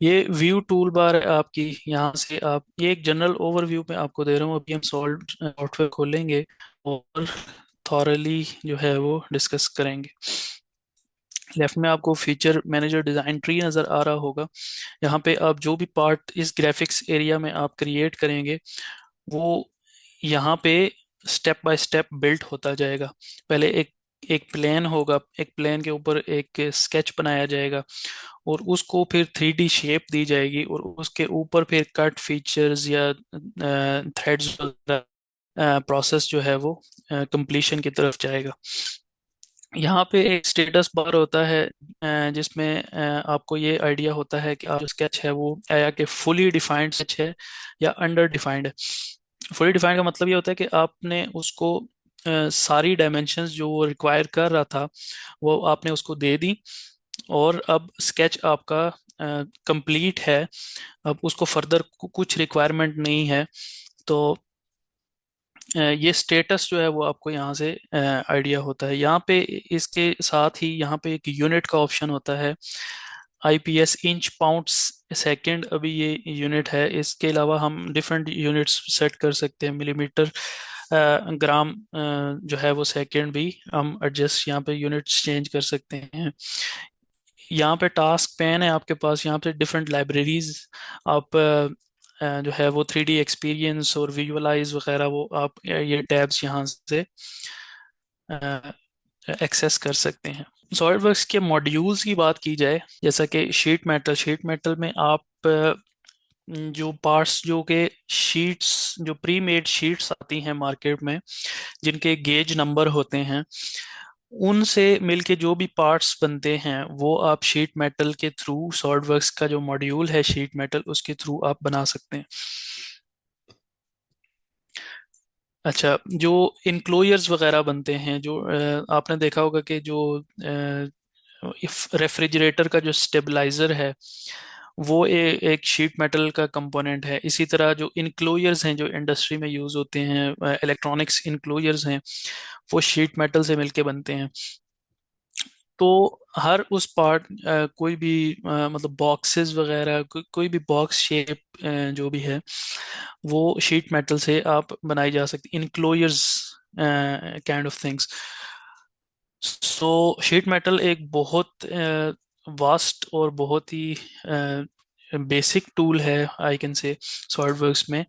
ये व्यू टूल बार है आपकी, यहाँ से आप, ये एक जनरल ओवरव्यू में आपको दे रहा हूँ। अभी हम सॉफ्टवेयर खोलेंगे और थॉरली जो है वो डिस्कस करेंगे। लेफ्ट में आपको फीचर मैनेजर डिज़ाइन ट्री नज़र आ रहा होगा। यहाँ पे आप जो भी पार्ट इस ग्राफिक्स एरिया में आप क्रिएट करेंगे, वो यहाँ पे स्टेप बाय स्टेप बिल्ट होता जाएगा। पहले एक एक प्लेन होगा, एक प्लेन के ऊपर एक स्केच बनाया जाएगा, और उसको फिर 3D शेप दी जाएगी, और उसके ऊपर फिर कट फीचर्स या थ्रेड्स प्रोसेस जो है वो कंप्लीशन की तरफ जाएगा। यहाँ पे एक स्टेटस बार होता है जिसमें आपको ये आइडिया होता है कि आप जो स्केच है वो या कि फुली डिफाइंड स्केच है या अंडर डिफाइंड है। फुली डिफाइंड का मतलब ये होता है कि आपने उसको सारी डायमेंशंस जो वो रिक्वायर कर रहा था वो आपने उसको दे दी, और अब स्केच आपका कंप्लीट है। अब उसको फर्दर कुछ रिक्वायरमेंट नहीं है। तो ये स्टेटस जो है वो आपको यहाँ से आइडिया होता है। यहाँ पे इसके साथ ही यहाँ पे एक यूनिट का ऑप्शन होता है, आईपीएस इंच पाउंड्स सेकंड, अभी ये यूनिट है। इसके अलावा हम डिफरेंट यूनिट्स सेट कर सकते हैं, मिलीमीटर, ग्राम, जो है वो सेकंड भी हम एडजस्ट यहाँ पे यूनिट्स चेंज कर सकते हैं। यहाँ पे टास्क पैन है आपके पास, यहाँ पे डिफरेंट लाइब्रेरीज आप जो है वो 3D एक्सपीरियंस और विजुअलाइज वगैरह वो आप ये टैब्स यहाँ से एक्सेस कर सकते हैं। सॉलिडवर्क्स के मॉड्यूल्स की बात की जाए, जैसा कि शीट मेटल में आप जो पार्ट्स, जो के शीट्स, जो प्री मेड शीट्स आती हैं मार्केट में, जिनके गेज नंबर होते हैं, उनसे मिलके जो भी पार्ट्स बनते हैं वो आप शीट मेटल के थ्रू, सॉलिडवर्क्स का जो मॉड्यूल है शीट मेटल, उसके थ्रू आप बना सकते हैं। अच्छा, जो इनक्लोजर्स वगैरह बनते हैं, जो आपने देखा होगा कि जो रेफ्रिजरेटर का जो स्टेबलाइजर है वो एक शीट मेटल का कंपोनेंट है। इसी तरह जो इनक्लोजर्स हैं जो इंडस्ट्री में यूज होते हैं, इलेक्ट्रॉनिक्स इनक्लोजर्स हैं, वो शीट मेटल से मिलके बनते हैं। तो हर उस पार्ट, कोई भी मतलब बॉक्सेस वगैरह, कोई भी बॉक्स शेप जो भी है वो शीट मेटल से आप बनाई जा सकती, enclosures kind of things. So sheet metal एक बहुत वास्ट और बहुत ही बेसिक टूल है, आई कैन से, सॉलिडवर्क्स में,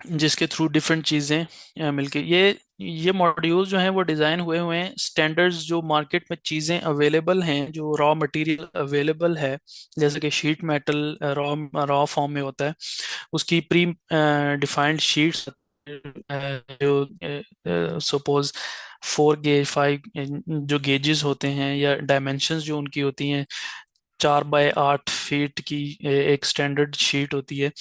जिसके थ्रू डिफरेंट चीज़ें मिलके ये मॉड्यूल जो हैं वो डिज़ाइन हुए हुए हैं स्टैंडर्ड्स, जो मार्केट में चीज़ें अवेलेबल हैं, जो रॉ मटेरियल अवेलेबल है, जैसे कि sheet metal raw raw form में होता है, उसकी प्री डिफाइंड शीट्स, जो सपोज 4 गेज, 5 जो गेजेस होते हैं, या डायमेंशंस जो उनकी होती हैं, 4 बाय 8 फीट की एक स्टैंडर्ड शीट होती है।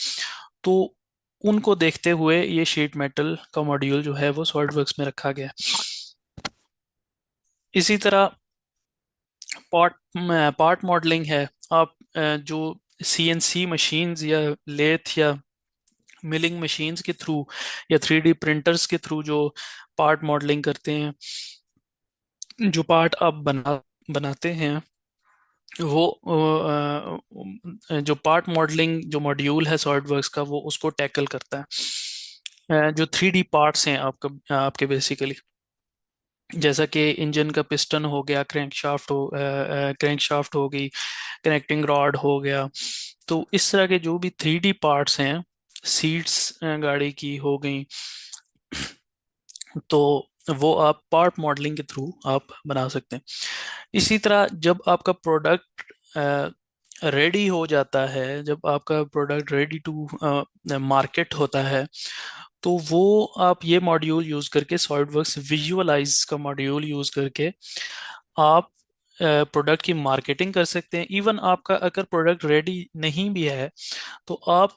तो उनको देखते हुए ये शीट मेटल का मॉड्यूल जो है वो सॉलिडवर्क्स में रखा गया है। इसी तरह पार्ट पार्ट मॉडलिंग है। आप जो सीएनसी मशीन्स या लेथ या मिलिंग मशीन्स के थ्रू या 3D प्रिंटर्स के थ्रू जो पार्ट मॉडलिंग करते हैं, जो पार्ट आप बनाते हैं, वो जो पार्ट मॉडलिंग जो मॉड्यूल है सॉलिडवर्क्स का, वो उसको टैकल करता है। जो 3D पार्ट्स हैं आपके बेसिकली, जैसा कि इंजन का पिस्टन हो गया, क्रैंक शाफ्ट हो गई, कनेक्टिंग रॉड हो गया। तो इस तरह के जो भी 3D पार्ट्स हैं, सीट्स गाड़ी की हो गई, तो वो आप पार्ट मॉडलिंग के थ्रू आप बना सकते हैं। इसी तरह जब आपका प्रोडक्ट रेडी हो जाता है, जब आपका प्रोडक्ट रेडी टू मार्केट होता है, तो वो आप ये मॉड्यूल यूज करके, सॉलिडवर्क्स विजुअलाइज का मॉड्यूल यूज करके आप प्रोडक्ट की मार्केटिंग कर सकते हैं। इवन आपका अगर प्रोडक्ट रेडी नहीं भी है, तो आप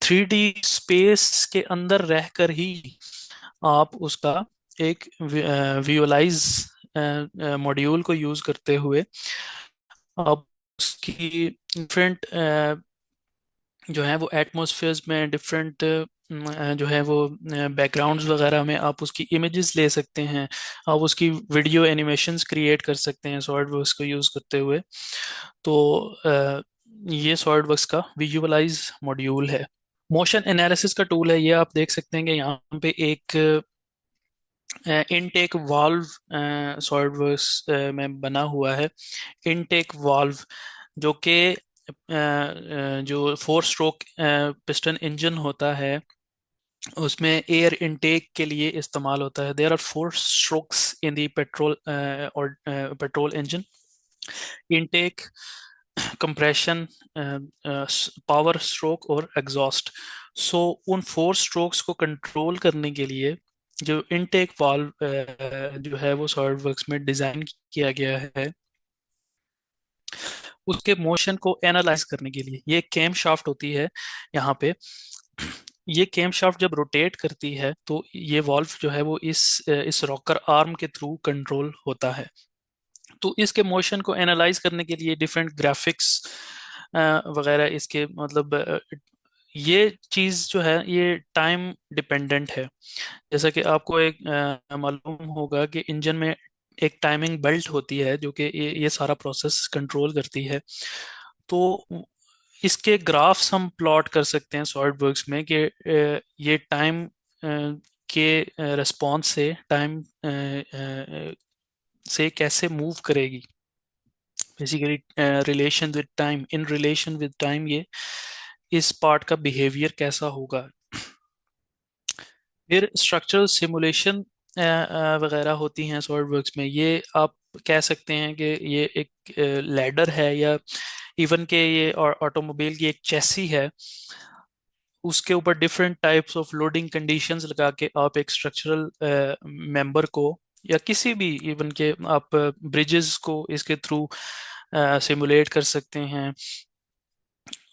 3D स्पेस के अंदर रहकर ही आप उसका एक विजुअलाइज मॉड्यूल को यूज करते हुए आप उसकी डिफरेंट जो है वो एटमॉस्फेयर्स में डिफरेंट जो है वो बैकग्राउंड्स वगैरह में आप उसकी इमेजेस ले सकते हैं। आप उसकी वीडियो एनिमेशंस क्रिएट कर सकते हैं सॉलिडवर्क्स को यूज़ करते हुए। तो ये सॉलिडवर्क्स का विजुअलाइज मॉड्यूल है। मोशन एनालिसिस का टूल है ये। आप देख सकते हैं कि यहाँ पे एक इनटेक वाल्व सॉलिडवर्क्स में बना हुआ है। इनटेक वाल्व जो कि जो 4 स्ट्रोक पिस्टन इंजन होता है, उसमें एयर इनटेक के लिए इस्तेमाल होता है। There are 4 strokes in the petrol और petrol engine. Intake, compression, power stroke और एग्जॉस्ट। सो उन 4 स्ट्रोक्स को कंट्रोल करने के लिए जो इनटेक वाल्व जो है वो सॉलिडवर्क्स में डिजाइन किया गया है, उसके मोशन को एनालाइज करने के लिए ये कैम शाफ्ट होती है यहाँ पे। ये कैम शाफ्ट जब रोटेट करती है तो ये वॉल्व जो है वो इस रॉकर आर्म के थ्रू कंट्रोल होता है। तो इसके मोशन को एनालाइज करने के लिए डिफरेंट ग्राफिक्स वगैरह इसके मतलब ये चीज़ जो है ये टाइम डिपेंडेंट है। जैसा कि आपको एक मालूम होगा कि इंजन में एक टाइमिंग बेल्ट होती है जो कि ये सारा प्रोसेस कंट्रोल करती है। तो इसके ग्राफ्स हम प्लॉट कर सकते हैं सॉलिडवर्क्स में कि ये टाइम के रिस्पॉन्स से टाइम से कैसे मूव करेगी। Basically relation with time, in relation with time ये इस पार्ट का बिहेवियर कैसा होगा। फिर स्ट्रक्चरल सिमुलेशन वगैरह होती हैं सॉलिडवर्क्स में। ये आप कह सकते हैं कि ये एक लैडर है, या इवन के ये ऑटोमोबाइल की एक चेसी है, उसके ऊपर different types of loading conditions लगा के आप एक स्ट्रक्चरल मेंबर को, या किसी भी इवन के आप ब्रिजेस को इसके थ्रू सिमुलेट कर सकते हैं।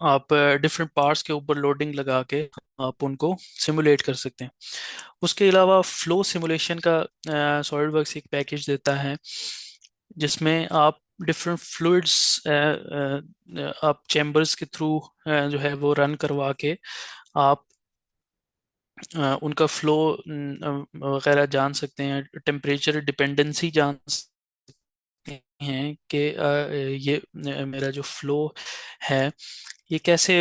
आप डिफरेंट पार्ट्स के ऊपर लोडिंग लगा के आप उनको सिमुलेट कर सकते हैं। उसके अलावा फ्लो सिमुलेशन का सॉलिडवर्क्स एक पैकेज देता है जिसमें आप डिफरेंट फ्लूइड्स आप चैम्बर्स के थ्रू जो है वो रन करवा के आप उनका फ्लो वगैरह जान सकते हैं, टेम्परेचर डिपेंडेंसी जान सकते हैं कि ये मेरा जो फ्लो है ये कैसे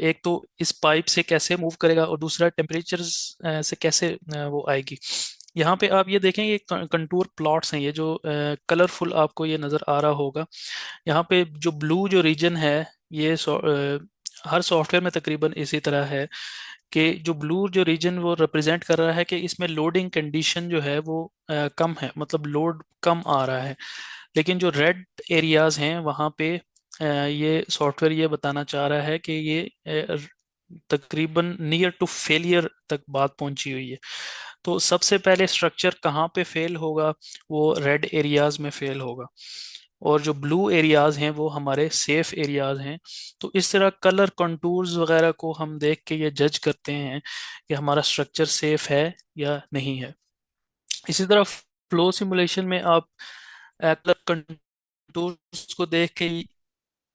एक तो इस पाइप से कैसे मूव करेगा, और दूसरा टेम्परेचर से कैसे वो आएगी। यहाँ पे आप ये देखें, ये कंटूर प्लॉट्स हैं, ये जो कलरफुल आपको ये नज़र आ रहा होगा। यहाँ पे जो ब्लू जो रीजन है, ये हर सॉफ्टवेयर में तकरीबन इसी तरह है कि जो ब्लू जो रीजन वो रिप्रेजेंट कर रहा है कि इसमें लोडिंग कंडीशन जो है वो कम है, मतलब लोड कम आ रहा है। लेकिन जो रेड एरियाज हैं वहाँ पे ये सॉफ्टवेयर ये बताना चाह रहा है कि ये तकरीबन नियर टू फेलियर तक बात पहुंची हुई है। तो सबसे पहले स्ट्रक्चर कहाँ पे फेल होगा, वो रेड एरियाज में फेल होगा, और जो ब्लू एरियाज हैं वो हमारे सेफ एरियाज हैं। तो इस तरह कलर कंटूर्स वगैरह को हम देख के ये जज करते हैं कि हमारा स्ट्रक्चर सेफ है या नहीं है। इसी तरह फ्लो सिमुलेशन में आप कलर कंटूर्स को देख के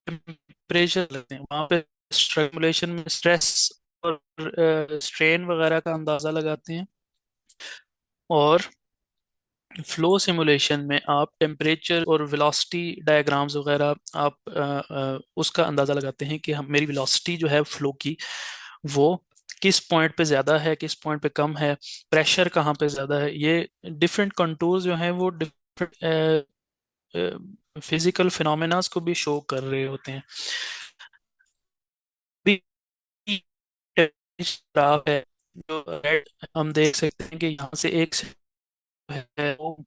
टेम्परेचर लेते हैं, वहाँ पे सिमुलेशन में स्ट्रेस और स्ट्रेन वगैरह का अंदाजा लगाते हैं। और फ्लो सिमुलेशन में आप टेम्परेचर और वेलोसिटी डायग्राम्स वगैरह आप उसका अंदाज़ा लगाते हैं कि हम मेरी वेलोसिटी जो है फ्लो की वो किस पॉइंट पे ज़्यादा है, किस पॉइंट पे कम है, प्रेशर कहाँ पे ज़्यादा है। ये डिफरेंट कंटूर्स जो हैं वो डिफरेंट फिजिकल फिनोमेनास को भी शो कर रहे होते हैं। भी ग्राफ है जो रेड, हम देख सकते हैं कि यहाँ से एक है वो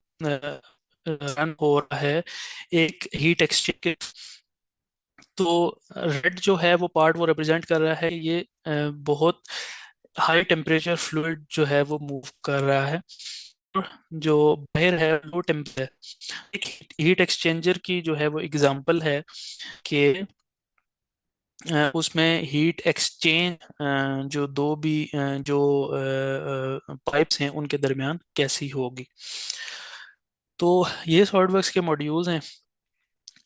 रन हो रहा है एक हीट एक्सचेंज। तो रेड जो है वो पार्ट वो रिप्रेजेंट कर रहा है ये बहुत हाई टेम्परेचर फ्लूइड जो है वो मूव कर रहा है। और जो बाहर है लो टेम्परेचर है। एक हीट एक्सचेंजर की जो है वो एग्जांपल है कि उसमें हीट एक्सचेंज जो दो भी जो पाइप्स हैं उनके दरमियान कैसी होगी। तो ये सॉलिडवर्क्स के मॉड्यूल्स हैं।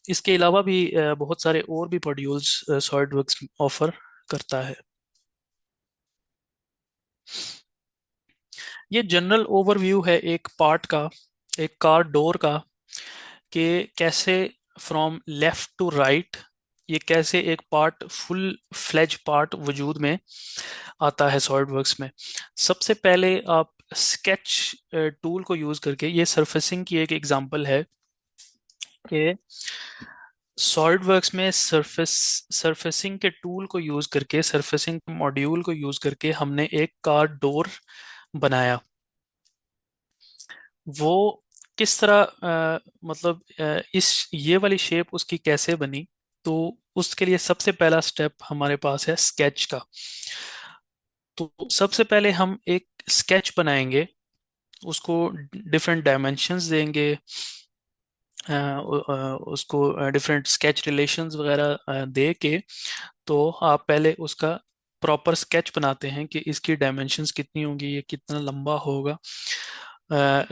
इसके अलावा भी बहुत सारे और भी मॉड्यूल्स सॉलिडवर्क्स ऑफर करता है। ये जनरल ओवरव्यू है एक पार्ट का, एक कार डोर का, कि कैसे फ्रॉम लेफ्ट टू राइट ये कैसे एक पार्ट फुल फ्लेज पार्ट वजूद में आता है सॉलिडवर्क्स में। सबसे पहले आप स्केच टूल को यूज करके, ये सरफेसिंग की एक एग्जांपल है कि सॉलिडवर्क्स में सरफेसिंग के टूल को यूज करके, सरफेसिंग मॉड्यूल को यूज करके हमने एक कार डोर बनाया। वो किस तरह मतलब इस ये वाली शेप उसकी कैसे बनी, तो उसके लिए सबसे पहला स्टेप हमारे पास है स्केच का। तो सबसे पहले हम एक स्केच बनाएंगे, उसको डिफरेंट डायमेंशंस देंगे, उसको डिफरेंट स्केच रिलेशंस वगैरह दे के, तो आप पहले उसका प्रॉपर स्केच बनाते हैं कि इसकी डायमेंशंस कितनी होंगी, ये कितना लंबा होगा,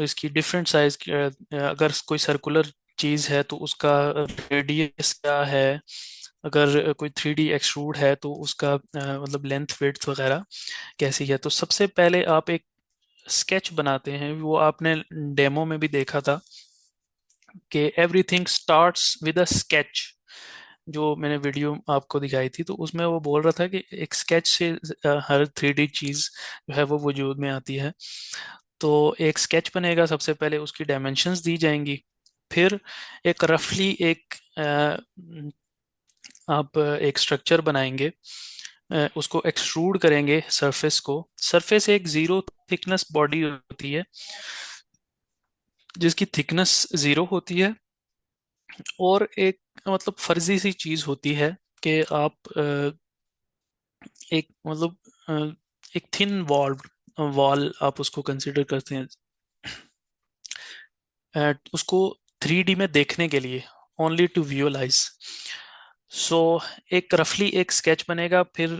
इसकी डिफरेंट साइज, अगर कोई सर्कुलर चीज़ है तो उसका रेडियस क्या है, अगर कोई 3D एक्सट्रूड है तो उसका मतलब लेंथ विड्थ वगैरह कैसी है। तो सबसे पहले आप एक स्केच बनाते हैं, वो आपने डेमो में भी देखा था कि everything starts with a sketch. जो मैंने वीडियो आपको दिखाई थी तो उसमें वो बोल रहा था कि एक स्केच से हर 3D चीज जो है वो वजूद में आती है। तो एक स्केच बनेगा, सबसे पहले उसकी डायमेंशंस दी जाएंगी, फिर एक रफली एक आप एक स्ट्रक्चर बनाएंगे, उसको एक्सट्रूड करेंगे सरफेस को। सरफेस एक जीरो थिकनेस बॉडी होती है, जिसकी थिकनेस जीरो होती है, और एक मतलब फर्जी सी चीज होती है कि आप एक मतलब अ, एक थिन वॉल वॉल आप उसको कंसिडर करते हैं उसको 3D में देखने के लिए, ओनली टू विजुअलाइज। सो एक रफली एक स्केच बनेगा, फिर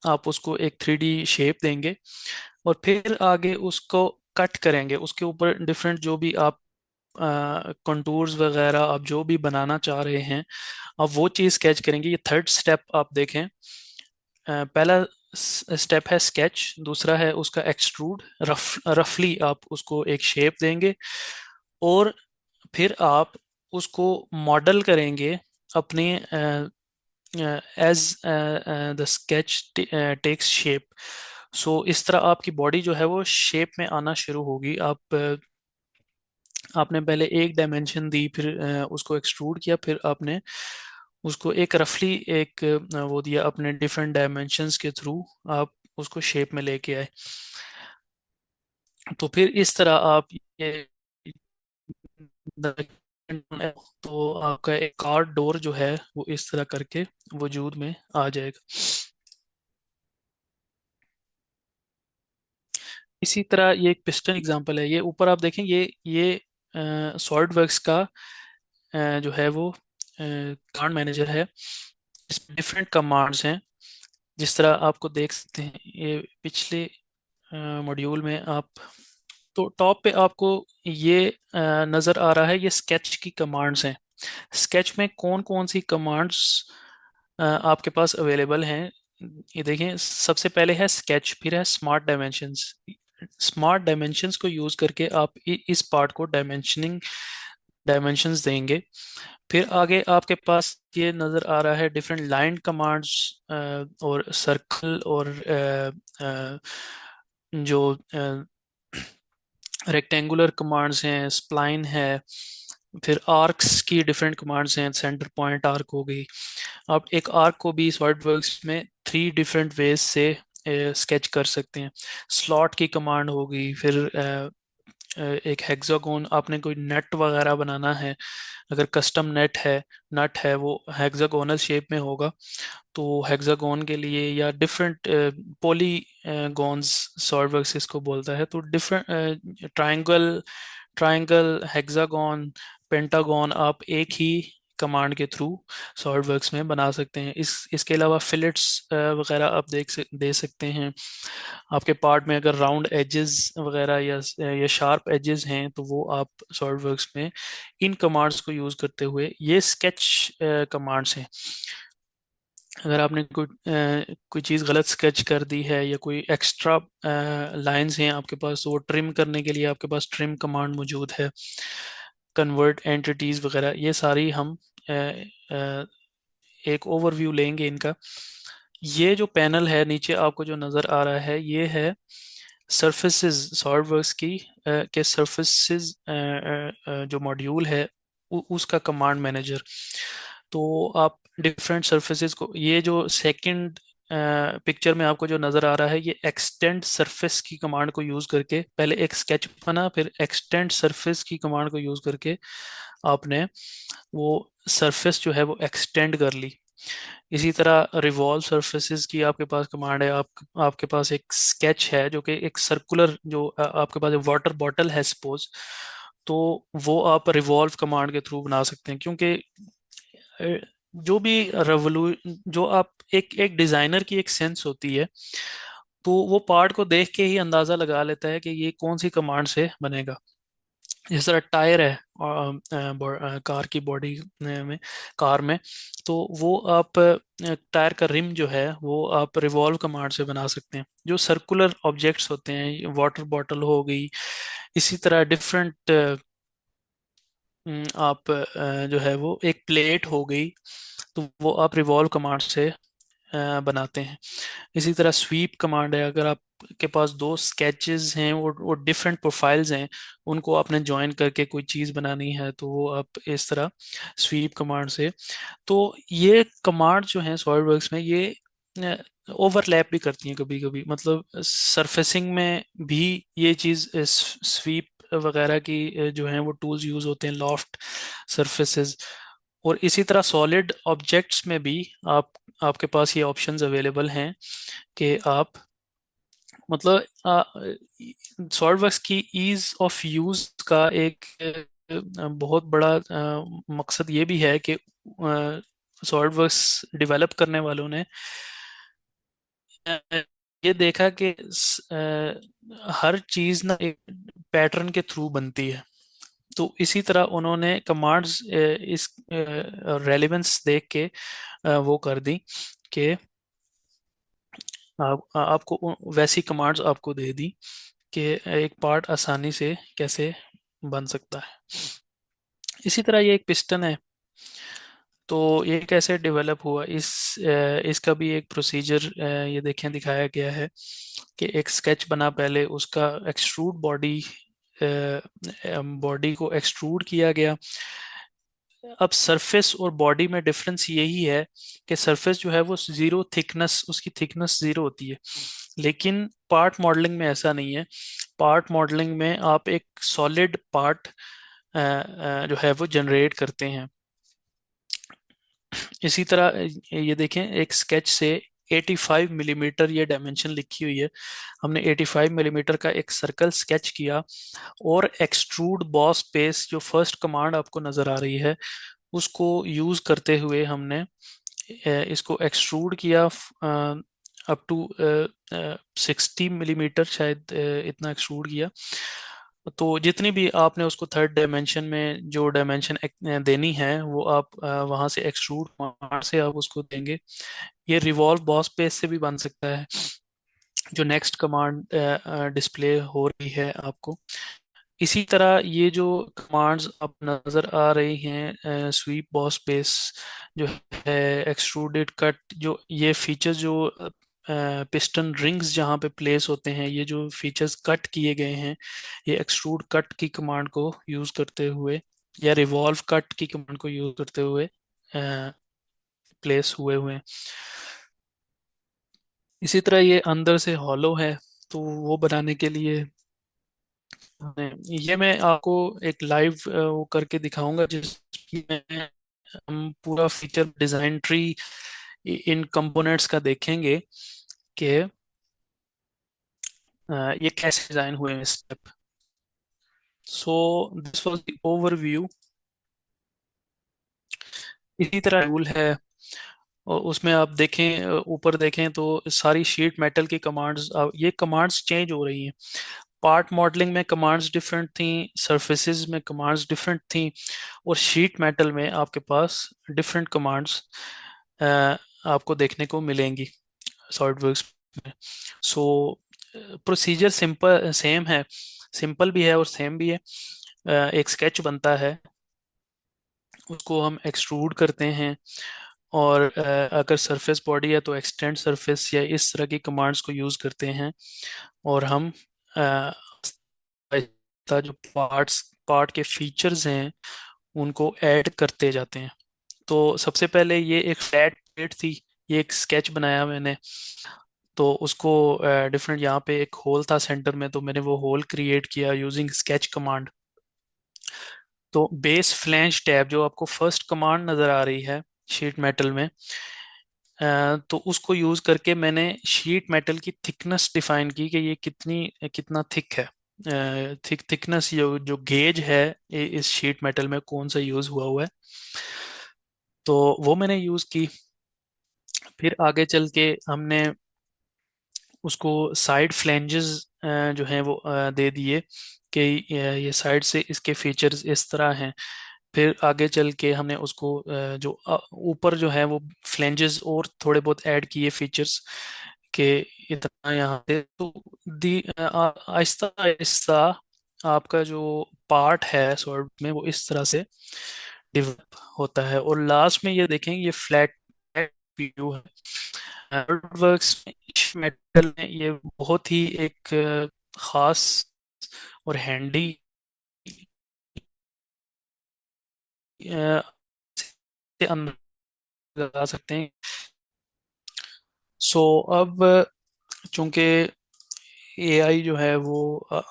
आप उसको एक 3D शेप देंगे, और फिर आगे उसको कट करेंगे, उसके ऊपर डिफरेंट जो भी आप कंटूर्स वगैरह आप जो भी बनाना चाह रहे हैं आप वो चीज़ स्केच करेंगे। ये थर्ड स्टेप आप देखें, पहला स्टेप है स्केच, दूसरा है उसका एक्सट्रूड, रफली आप उसको एक शेप देंगे, और फिर आप उसको मॉडल करेंगे अपने as the sketch takes shape. So इस तरह आपकी बॉडी जो है वो शेप में आना शुरू होगी। आपने पहले एक डायमेंशन दी, फिर उसको एक्सट्रूड किया, फिर आपने उसको एक रफली एक वो दिया, अपने डिफरेंट डायमेंशंस के थ्रू आप उसको शेप में लेके आए। तो फिर इस तरह आप ये तो आपका एक कार डोर जो है वो इस तरह करके वजूद में आ जाएगा। इसी तरह ये एक पिस्टन एग्जांपल है, ये ऊपर आप देखें, ये सॉलिड वर्क्स का जो है वो कमांड मैनेजर है। इसमें डिफरेंट कमांड्स हैं, जिस तरह आपको देख सकते हैं ये पिछले मॉड्यूल में आप। तो टॉप पे आपको ये नज़र आ रहा है, ये स्केच की कमांड्स हैं। स्केच में कौन कौन सी कमांड्स आपके पास अवेलेबल हैं, ये देखें। सबसे पहले है स्केच, फिर है स्मार्ट डायमेंशंस। स्मार्ट डायमेंशंस को यूज करके आप इस पार्ट को डायमेंशंस देंगे। फिर आगे आपके पास ये नज़र आ रहा है डिफरेंट लाइन कमांड्स, और सर्कल, और जो रेक्टेंगुलर कमांड्स हैं, स्प्लाइन है, फिर आर्क्स की डिफरेंट कमांड्स हैं, सेंटर पॉइंट आर्क हो गई। आप एक आर्क को भी सॉलिडवर्क्स में 3 डिफरेंट वेज से स्केच कर सकते हैं। स्लॉट की कमांड होगी, फिर एक हेक्सागोन, आपने कोई नेट वगैरह बनाना है, अगर कस्टम नेट है, नट है, वो हेक्सागोनल शेप में होगा, तो हेक्सागोन के लिए या डिफरेंट पॉलीगॉन्स, सॉलिडवर्क्स इसको बोलता है, तो डिफरेंट ट्रायंगल, हेक्सागोन, पेंटागन आप एक ही कमांड के थ्रू सॉलिडवर्क्स में बना सकते हैं। इसके अलावा फिलेट्स वगैरह आप दे सकते हैं। आपके पार्ट में अगर राउंड एजेस वगैरह या शार्प एजेस हैं, तो वो आप सॉलिडवर्क्स में इन कमांड्स को यूज़ करते हुए, ये स्केच कमांड्स हैं। अगर आपने कोई चीज़ गलत स्केच कर दी है या कोई एक्स्ट्रा लाइंस हैं आपके पास, तो वो ट्रिम करने के लिए आपके पास ट्रिम कमांड मौजूद है। कन्वर्ट एंटिटीज वगैरह, ये सारी हम अ, अ, एक ओवरव्यू लेंगे इनका। ये जो पैनल है नीचे आपको जो नज़र आ रहा है, ये है सर्फेसेस, सॉलिडवर्क्स की के सर्फेसेस जो मॉड्यूल है, उसका कमांड मैनेजर। तो आप डिफरेंट सर्फेसेस को, ये जो सेकंड पिक्चर में आपको जो नज़र आ रहा है, ये एक्सटेंड सरफेस की कमांड को यूज़ करके, पहले एक स्केच बना, फिर एक्सटेंड सरफेस की कमांड को यूज़ करके आपने वो सरफेस जो है वो एक्सटेंड कर ली। इसी तरह रिवॉल्व सरफेसेस की आपके पास कमांड है। आपके पास एक स्केच है जो कि एक सर्कुलर, जो आपके पास एक वाटर बॉटल है सपोज, तो वो आप रिवॉल्व कमांड के थ्रू बना सकते हैं, क्योंकि अ, जो भी रेवोल्यू जो आप एक एक डिजाइनर की एक सेंस होती है, तो वो पार्ट को देख के ही अंदाजा लगा लेता है कि ये कौन सी कमांड से बनेगा। जिस तरह टायर है कार की बॉडी में, कार में, तो वो आप टायर का रिम जो है वो आप रिवॉल्व कमांड से बना सकते हैं। जो सर्कुलर ऑब्जेक्ट्स होते हैं, वाटर बॉटल हो गई, इसी तरह डिफरेंट आप जो है वो एक प्लेट हो गई, तो वो आप रिवॉल्व कमांड से बनाते हैं। इसी तरह स्वीप कमांड है, अगर आपके पास दो स्केचेस हैं, वो डिफरेंट प्रोफाइल्स हैं, उनको आपने ज्वाइन करके कोई चीज़ बनानी है, तो वो आप इस तरह स्वीप कमांड से। तो ये कमांड जो है सॉलिडवर्क्स में, ये ओवरलैप भी करती हैं कभी कभी, मतलब सरफेसिंग में भी ये चीज़, स्वीप वगैरह की जो है वो टूल्स यूज होते हैं, लॉफ्ट सरफेसेस। और इसी तरह सॉलिड ऑब्जेक्ट्स में भी आप आपके पास ये ऑप्शंस अवेलेबल हैं कि आप, मतलब सॉलिडवर्क्स की ईज ऑफ यूज का एक बहुत बड़ा मकसद ये भी है कि सॉलिडवर्क्स डेवलप करने वालों ने अ, ये देखा कि हर चीज ना एक पैटर्न के थ्रू बनती है। तो इसी तरह उन्होंने कमांड्स इस रेलेवेंस देख के वो कर दी कि आपको वैसी कमांड्स आपको दे दी कि एक पार्ट आसानी से कैसे बन सकता है। इसी तरह ये एक पिस्टन है, तो ये कैसे डेवलप हुआ, इसका भी एक प्रोसीजर ये देखें दिखाया गया है कि एक स्केच बना, पहले उसका एक्सट्रूड बॉडी को एक्सट्रूड किया गया। अब सरफेस और बॉडी में डिफरेंस यही है कि सरफेस जो है वो जीरो थिकनेस, उसकी थिकनेस जीरो होती है, लेकिन पार्ट मॉडलिंग में ऐसा नहीं है। पार्ट मॉडलिंग में आप एक सॉलिड पार्ट जो है वो जनरेट करते हैं। इसी तरह ये देखें, एक स्केच से 85 मिलीमीटर ये डायमेंशन लिखी हुई है, हमने 85 मिलीमीटर का एक सर्कल स्केच किया, और एक्सट्रूड बॉस पेस जो फर्स्ट कमांड आपको नजर आ रही है, उसको यूज करते हुए हमने इसको एक्सट्रूड किया अप टू 60 मिलीमीटर, शायद इतना एक्सट्रूड किया। तो जितनी भी आपने उसको थर्ड डायमेंशन में जो डायमेंशन देनी है, वो आप वहां से एक्सट्रूड कमांड से आप उसको देंगे। ये रिवॉल्व बॉस पेस से भी बन सकता है, जो नेक्स्ट कमांड डिस्प्ले हो रही है आपको। इसी तरह ये जो कमांड्स अब नज़र आ रही हैं, स्वीप बॉस बेस जो है, एक्सट्रूडेड कट, जो ये फीचर्स जो पिस्टन रिंग्स जहाँ पे प्लेस होते हैं, ये जो फीचर्स कट किए गए हैं, ये एक्सट्रूड कट की कमांड को यूज़ करते हुए या रिवॉल्व कट की कमांड को यूज़ करते हुए प्लेस हुए हुए हैं। इसी तरह ये अंदर से हॉलो है, तो वो बनाने के लिए ये मैं आपको एक लाइव वो करके दिखाऊंगा, जिसमें हम पूरा feature design tree in components का देखेंगे कि ये कैसे डिजाइन हुए हैं step. So this was the overview. इसी तरह रूल है, और उसमें आप देखें, ऊपर देखें तो सारी शीट मेटल की कमांड्स, ये कमांड्स चेंज हो रही हैं। पार्ट मॉडलिंग में कमांड्स डिफरेंट थी, सरफेसेस में कमांड्स डिफरेंट थी, और शीट मेटल में आपके पास डिफरेंट कमांड्स आपको देखने को मिलेंगी सॉलिडवर्क्स में। सो प्रोसीजर सिंपल सेम है, सिंपल भी है और सेम भी है। एक स्केच बनता है, उसको हम एक्सट्रूड करते हैं, और अगर सरफेस बॉडी है तो एक्सटेंड सरफेस या इस तरह की कमांड्स को यूज़ करते हैं, और हम जो पार्ट के फीचर्स हैं उनको ऐड करते जाते हैं। तो सबसे पहले ये एक फ्लैट प्लेट थी, ये एक स्केच बनाया मैंने, तो उसको डिफरेंट, यहाँ पे एक होल था सेंटर में, तो मैंने वो होल क्रिएट किया यूजिंग स्केच कमांड। तो बेस फ्लैंज टैब जो आपको फर्स्ट कमांड नज़र आ रही है शीट मेटल में, तो उसको यूज करके मैंने शीट मेटल की थिकनेस डिफाइन की कि ये कितना थिक है। थिकनेस, जो जो गेज है इस शीट मेटल में कौन सा यूज हुआ हुआ है, तो वो मैंने यूज की। फिर आगे चल के हमने उसको साइड फ्लैंजेस जो हैं वो दे दिए कि ये साइड से इसके फीचर्स इस तरह हैं। फिर आगे चल के हमने उसको जो ऊपर जो है वो फ्लैंजेस और थोड़े बहुत ऐड किए फीचर्स के, इतना यहाँ से तो दी आहिस्ता आहिस्ता आपका जो पार्ट है सॉर्ट में वो इस तरह से डेवलप होता है, और लास्ट में ये देखेंगे ये फ्लैट व्यू है। वर्क्स मेटल में ये बहुत ही एक खास और हैंडी से अंदाजा लगा सकते हैं। सो अब चूंकि एआई जो है वो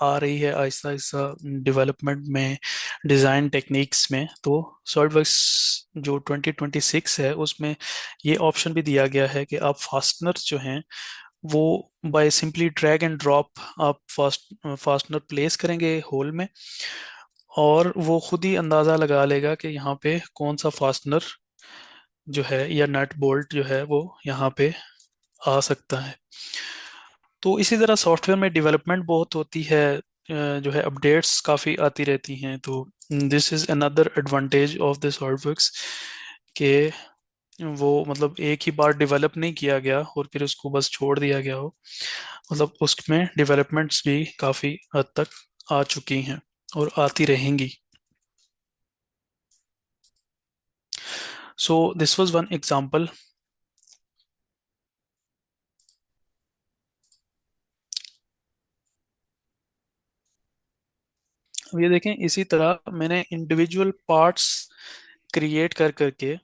आ रही है आहिस्ता आहिस्ता डेवलपमेंट में, डिज़ाइन टेक्निक्स में, तो सॉलिडवर्क्स जो 2026 है उसमें ये ऑप्शन भी दिया गया है कि आप फास्टनर्स जो हैं वो by simply drag and drop आप फास्टनर प्लेस करेंगे होल में, और वो खुद ही अंदाज़ा लगा लेगा कि यहाँ पे कौन सा फास्टनर जो है या नट बोल्ट जो है वो यहाँ पे आ सकता है। तो इसी तरह सॉफ्टवेयर में डेवलपमेंट बहुत होती है, जो है अपडेट्स काफ़ी आती रहती हैं। तो this is another advantage of this softworks कि वो मतलब एक ही बार डेवलप नहीं किया गया और फिर उसको बस छोड़ दिया गया हो, मतलब उसमें डेवलपमेंट्स भी काफ़ी हद तक आ चुकी हैं और आती रहेंगी। So this was one example. अब ये देखें, इसी तरह मैंने इंडिविजुअल पार्ट्स क्रिएट कर करके,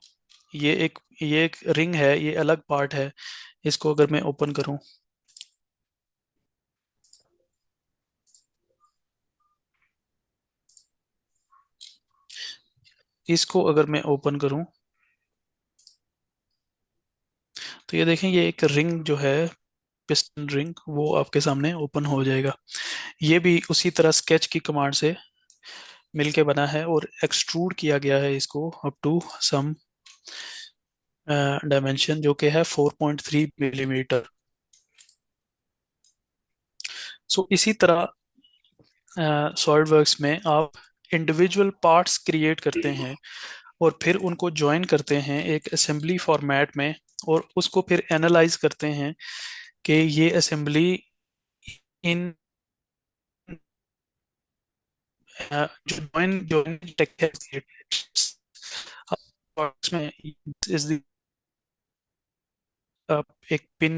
ये एक रिंग है, ये अलग पार्ट है। इसको अगर मैं ओपन करूं, इसको अगर मैं ओपन करूं, तो ये देखें ये एक रिंग जो है, पिस्टन रिंग, वो आपके सामने ओपन हो जाएगा। ये भी उसी तरह स्केच की कमांड से मिलके बना है, और एक्सट्रूड किया गया है इसको अप टू सम डायमेंशन जो कि है 4.3 मिलीमीटर। सो इसी तरह सॉलिडवर्क्स में आप इंडिविजुअल पार्ट्स क्रिएट करते हैं और फिर उनको जॉइन करते हैं एक असेंबली फॉर्मेट में, और उसको फिर एनालाइज करते हैं कि ये असेंबली इन जो जॉइन जॉइन टेक है में इस एक पिन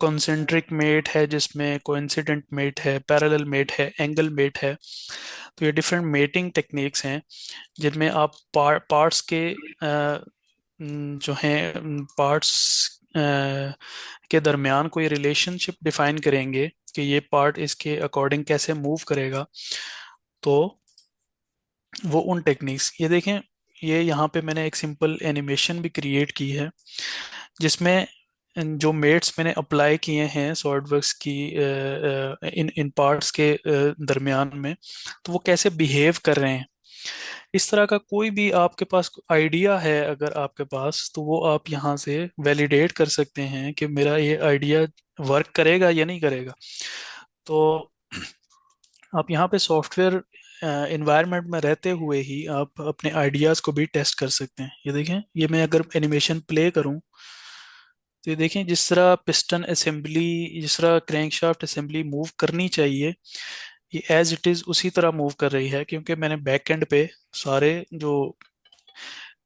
कॉन्सेंट्रिक मेट है, जिसमें कोइंसिडेंट मेट है, पैरेलल मेट है, एंगल मेट है। तो ये डिफरेंट मेटिंग टेक्निक्स हैं जिनमें आप पार्ट्स के जो हैं पार्ट्स के दरमियान कोई रिलेशनशिप डिफाइन करेंगे कि ये पार्ट इसके अकॉर्डिंग कैसे मूव करेगा। तो वो उन टेक्निक्स, ये देखें, ये यहाँ पे मैंने एक सिंपल एनिमेशन भी क्रिएट की है जिसमें जो मेट्स मैंने अप्लाई किए हैं सॉलिडवर्क्स की इन इन पार्ट्स के दरमियान में, तो वो कैसे बिहेव कर रहे हैं। इस तरह का कोई भी आपके पास आइडिया है अगर आपके पास, तो वो आप यहाँ से वैलिडेट कर सकते हैं कि मेरा ये आइडिया वर्क करेगा या नहीं करेगा। तो आप यहाँ पे सॉफ्टवेयर इन्वायरमेंट में रहते हुए ही आप अपने आइडियाज़ को भी टेस्ट कर सकते हैं। ये देखें, ये मैं अगर एनिमेशन प्ले करूँ तो ये देखें, जिस तरह पिस्टन असेंबली, जिस तरह क्रैंकशाफ्ट असेंबली मूव करनी चाहिए, ये एज इट इज़ उसी तरह मूव कर रही है, क्योंकि मैंने बैक एंड पे सारे जो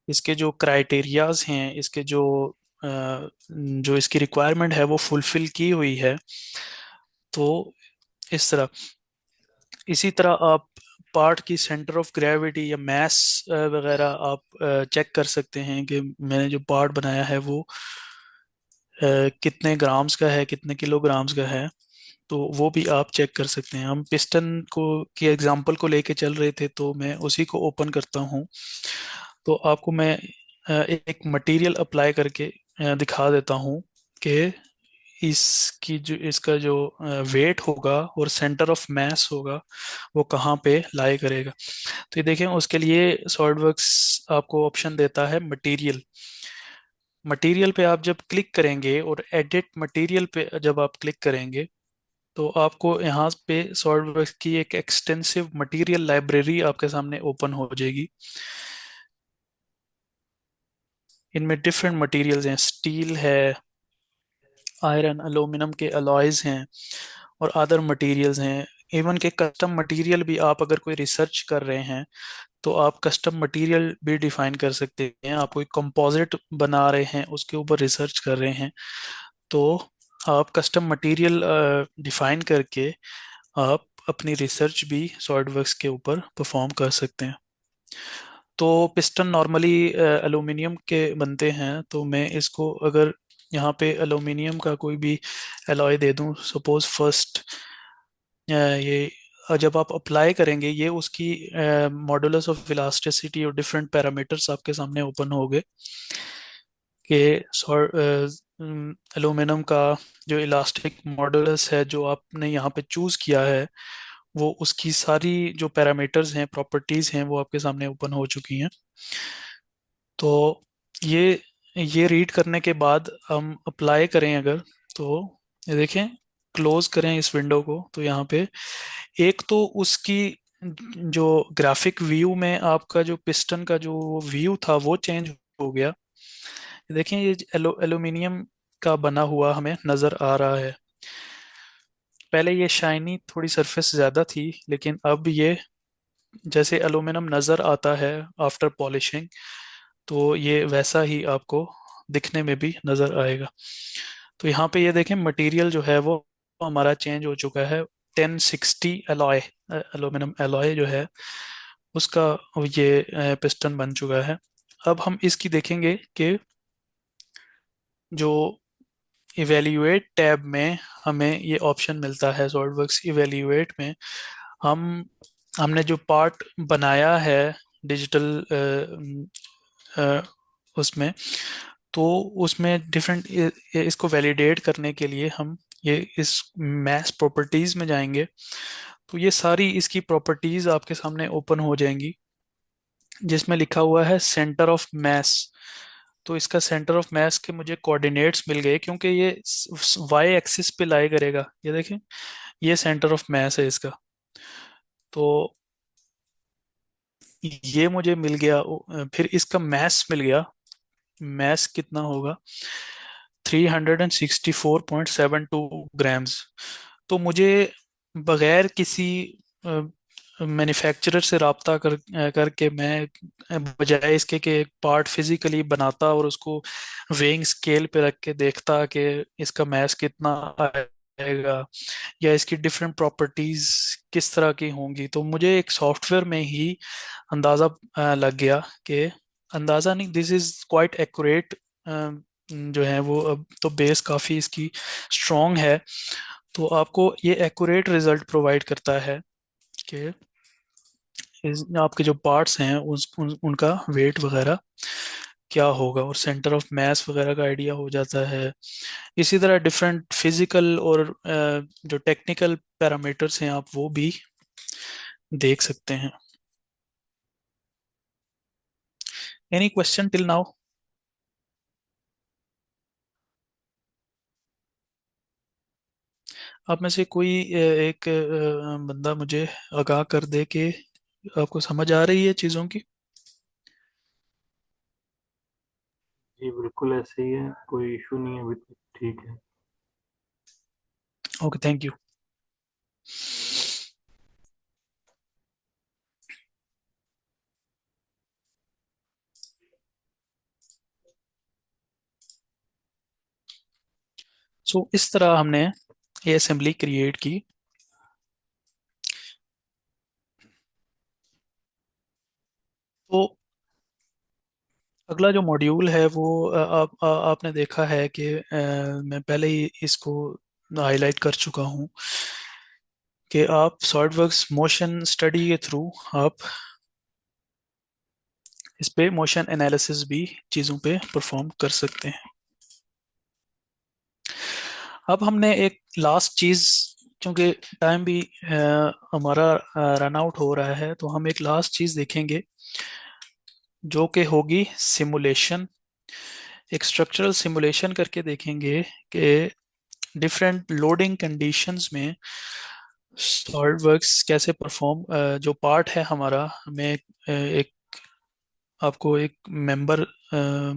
इसके जो क्राइटेरियाज हैं, इसके जो इसकी रिक्वायरमेंट है वो फुलफिल की हुई है। तो इस तरह, इसी तरह आप पार्ट की सेंटर ऑफ ग्रेविटी या मास वगैरह आप चेक कर सकते हैं कि मैंने जो पार्ट बनाया है वो कितने ग्राम्स का है, कितने किलोग्राम्स का है। तो वो भी आप चेक कर सकते हैं। हम पिस्टन को की एग्जांपल को लेके चल रहे थे, तो मैं उसी को ओपन करता हूँ। तो आपको मैं एक मटेरियल अप्लाई करके दिखा देता हूँ कि इसकी जो इसका जो वेट होगा और सेंटर ऑफ मास होगा वो कहाँ पे लाई करेगा। तो ये देखें, उसके लिए सॉलिडवर्क्स आपको ऑप्शन देता है मटेरियल। मटेरियल पे आप जब क्लिक करेंगे और एडिट मटेरियल पे जब आप क्लिक करेंगे, तो आपको यहाँ पे सॉलिडवर्क्स की एक एक्सटेंसिव मटेरियल लाइब्रेरी आपके सामने ओपन हो जाएगी। इनमें डिफरेंट मटेरियल्स हैं, स्टील है, आयरन एल्यूमिनियम के अलॉयज हैं और अदर मटेरियल्स हैं। इवन के कस्टम मटेरियल भी, आप अगर कोई रिसर्च कर रहे हैं तो आप कस्टम मटेरियल भी डिफाइन कर सकते हैं। आप कोई कंपोजिट बना रहे हैं, उसके ऊपर रिसर्च कर रहे हैं, तो आप कस्टम मटेरियल डिफाइन करके आप अपनी रिसर्च भी सॉलिडवर्क्स के ऊपर परफॉर्म कर सकते हैं। तो पिस्टन नॉर्मली एल्यूमिनियम के बनते हैं, तो मैं इसको अगर यहाँ पे एल्यूमिनियम का कोई भी एलॉय दे दूँ, सपोज फर्स्ट, ये जब आप अप्लाई करेंगे, ये उसकी मॉडुलस ऑफ इलास्टिसिटी और डिफरेंट पैरामीटर्स आपके सामने ओपन हो गए कि एल्यूमिनियम का जो इलास्टिक मॉडुलस है जो आपने यहाँ पे चूज किया है, वो उसकी सारी जो पैरामीटर्स हैं, प्रॉपर्टीज हैं, वो आपके सामने ओपन हो चुकी हैं। तो ये ये रीड करने के बाद हम अप्लाई करें अगर, तो ये देखें, क्लोज करें इस विंडो को, तो यहाँ पे एक तो उसकी जो ग्राफिक व्यू में आपका जो पिस्टन का जो व्यू था वो चेंज हो गया। देखें, ये एल्यूमिनियम का बना हुआ हमें नज़र आ रहा है। पहले ये शाइनी थोड़ी सरफेस ज़्यादा थी, लेकिन अब ये जैसे एल्यूमिनियम नज़र आता है आफ्टर पॉलिशिंग, तो ये वैसा ही आपको दिखने में भी नज़र आएगा। तो यहाँ पे ये देखें, मटेरियल जो है वो हमारा चेंज हो चुका है। 1060 एलॉय, एल्यूमिनियम एलॉय जो है उसका ये पिस्टन बन चुका है। अब हम इसकी देखेंगे कि जो इवेल्युएट टैब में हमें ये ऑप्शन मिलता है, सॉलिडवर्क्स इवेल्युएट में हम हमने जो पार्ट बनाया है डिजिटल उसमें, तो उसमें डिफरेंट इसको वैलिडेट करने के लिए हम ये इस मैथ प्रॉपर्टीज में जाएंगे। तो ये सारी इसकी प्रॉपर्टीज आपके सामने ओपन हो जाएंगी, जिसमें लिखा हुआ है सेंटर ऑफ मैस। तो इसका सेंटर ऑफ मैस के मुझे कोऑर्डिनेट्स मिल गए, क्योंकि ये वाई एक्सिस पे लाई करेगा। ये देखें, ये सेंटर ऑफ मैस है इसका। तो ये मुझे मिल गया। फिर इसका मैस मिल गया। मैस कितना होगा? 364.72 ग्राम्स। तो मुझे बगैर किसी मैन्युफैक्चरर से रब्ता करके मैं बजाय इसके कि एक पार्ट फिजिकली बनाता और उसको वेइंग स्केल पे रख के देखता कि इसका मैस कितना आएगा या इसकी डिफरेंट प्रॉपर्टीज किस तरह की होंगी, तो मुझे एक सॉफ्टवेयर में ही अंदाज़ा लग गया कि, अंदाज़ा नहीं, दिस इज़ क्वाइट एक्यूरेट जो है वो। अब तो बेस काफ़ी इसकी स्ट्रॉन्ग है। तो आपको ये एक्यूरेट रिजल्ट प्रोवाइड करता है कि आपके जो पार्ट्स हैं उनका वेट वगैरह क्या होगा, और सेंटर ऑफ मास वगैरह का आइडिया हो जाता है। इसी तरह डिफरेंट फिजिकल और जो टेक्निकल पैरामीटर्स हैं आप वो भी देख सकते हैं। Any question till now? आप में से कोई एक बंदा मुझे आगाह कर दे कि आपको समझ आ रही है चीज़ों की? जी बिल्कुल ऐसे ही है, कोई इशू नहीं है अभी तक, ठीक है। Okay, thank you. सो इस तरह हमने ये असेंबली क्रिएट की। तो अगला जो मॉड्यूल है वो आपने देखा है कि मैं पहले ही इसको हाईलाइट कर चुका हूँ कि आप सॉलिडवर्क्स मोशन स्टडी के थ्रू आप इस पे मोशन एनालिसिस भी चीज़ों पे परफॉर्म कर सकते हैं। अब हमने एक लास्ट चीज़, क्योंकि टाइम भी हमारा रन आउट हो रहा है, तो हम एक लास्ट चीज़ देखेंगे जो कि होगी सिमुलेशन। एक स्ट्रक्चरल सिमुलेशन करके देखेंगे कि डिफरेंट लोडिंग कंडीशंस में सॉलिडवर्क्स कैसे परफॉर्म, जो पार्ट है हमारा, हमें एक आपको एक मेंबर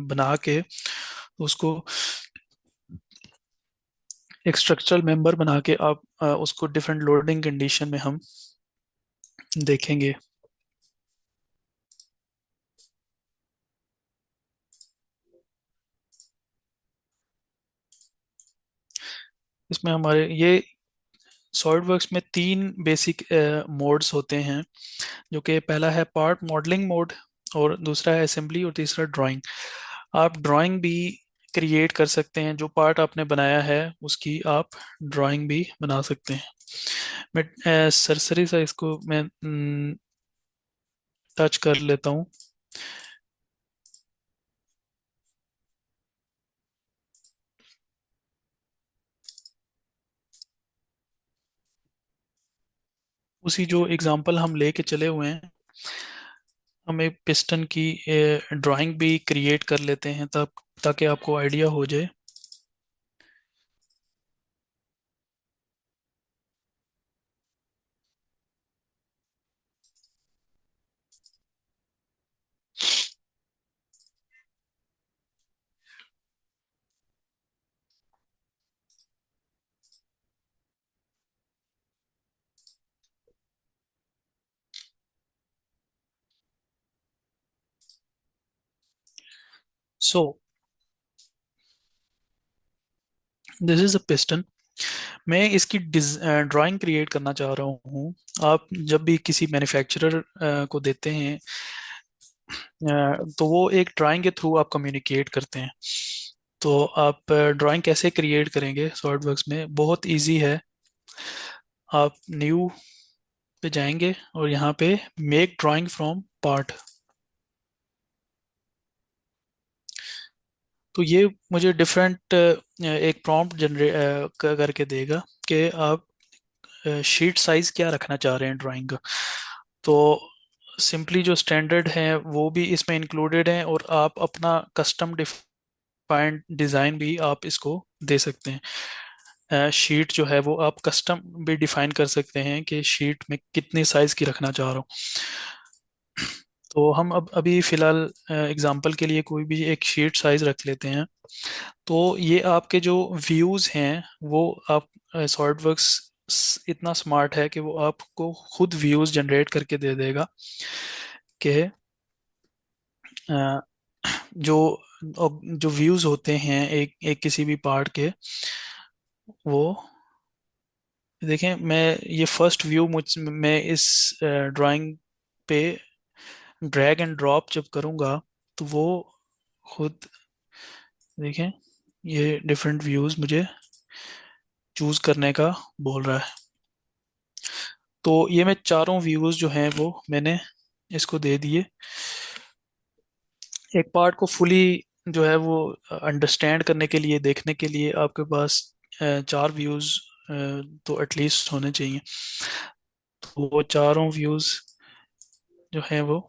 बना के उसको एक स्ट्रक्चरल मेंबर बना के आप उसको डिफरेंट लोडिंग कंडीशन में हम देखेंगे। इसमें हमारे ये सॉलिडवर्क्स में तीन बेसिक मोड्स होते हैं, जो कि पहला है पार्ट मॉडलिंग मोड, और दूसरा है असेंबली, और तीसरा ड्राइंग। आप ड्राइंग भी क्रिएट कर सकते हैं, जो पार्ट आपने बनाया है उसकी आप ड्राइंग भी बना सकते हैं। मैं सरसरी सा इसको मैं टच कर लेता हूँ। उसी जो एग्जांपल हम लेके चले हुए हैं, हम एक पिस्टन की ड्राइंग भी क्रिएट कर लेते हैं, तब ताकि आपको आइडिया हो जाए। So this is a piston. मैं इसकी ड्राइंग क्रिएट करना चाह रहा हूँ। आप जब भी किसी मैन्युफैक्चरर को देते हैं तो वो एक ड्राइंग के थ्रू आप कम्युनिकेट करते हैं। तो आप ड्राइंग कैसे क्रिएट करेंगे सॉलिडवर्क्स में? बहुत इजी है। आप न्यू पे जाएंगे और यहाँ पे मेक ड्राइंग फ्रॉम पार्ट। तो ये मुझे डिफरेंट एक प्रॉम्प्ट जनरेट करके देगा कि आप शीट साइज क्या रखना चाह रहे हैं ड्राइंग का। तो सिंपली जो स्टैंडर्ड है वो भी इसमें इंक्लूडेड है, और आप अपना कस्टम डिफाइंड डिज़ाइन भी आप इसको दे सकते हैं। शीट जो है वो आप कस्टम भी डिफाइन कर सकते हैं कि शीट में कितनी साइज की रखना चाह रहा हूँ। तो हम अब अभी फिलहाल एग्जांपल के लिए कोई भी एक शीट साइज रख लेते हैं। तो ये आपके जो व्यूज़ हैं वो आप सॉलिडवर्क्स इतना स्मार्ट है कि वो आपको खुद व्यूज़ जनरेट करके दे देगा कि अ, जो जो व्यूज़ होते हैं एक एक किसी भी पार्ट के, वो देखें। मैं ये फर्स्ट व्यू मुझ मैं इस ड्राइंग पे ड्रैग एंड ड्रॉप जब करूँगा तो वो खुद देखें, ये डिफरेंट व्यूज़ मुझे चूज करने का बोल रहा है। तो ये मैं चारों व्यूज जो हैं वो मैंने इसको दे दिए। एक पार्ट को फुली जो है वो अंडरस्टैंड करने के लिए, देखने के लिए आपके पास चार व्यूज तो एटलीस्ट होने चाहिए। तो वो चारों व्यूज जो हैं वो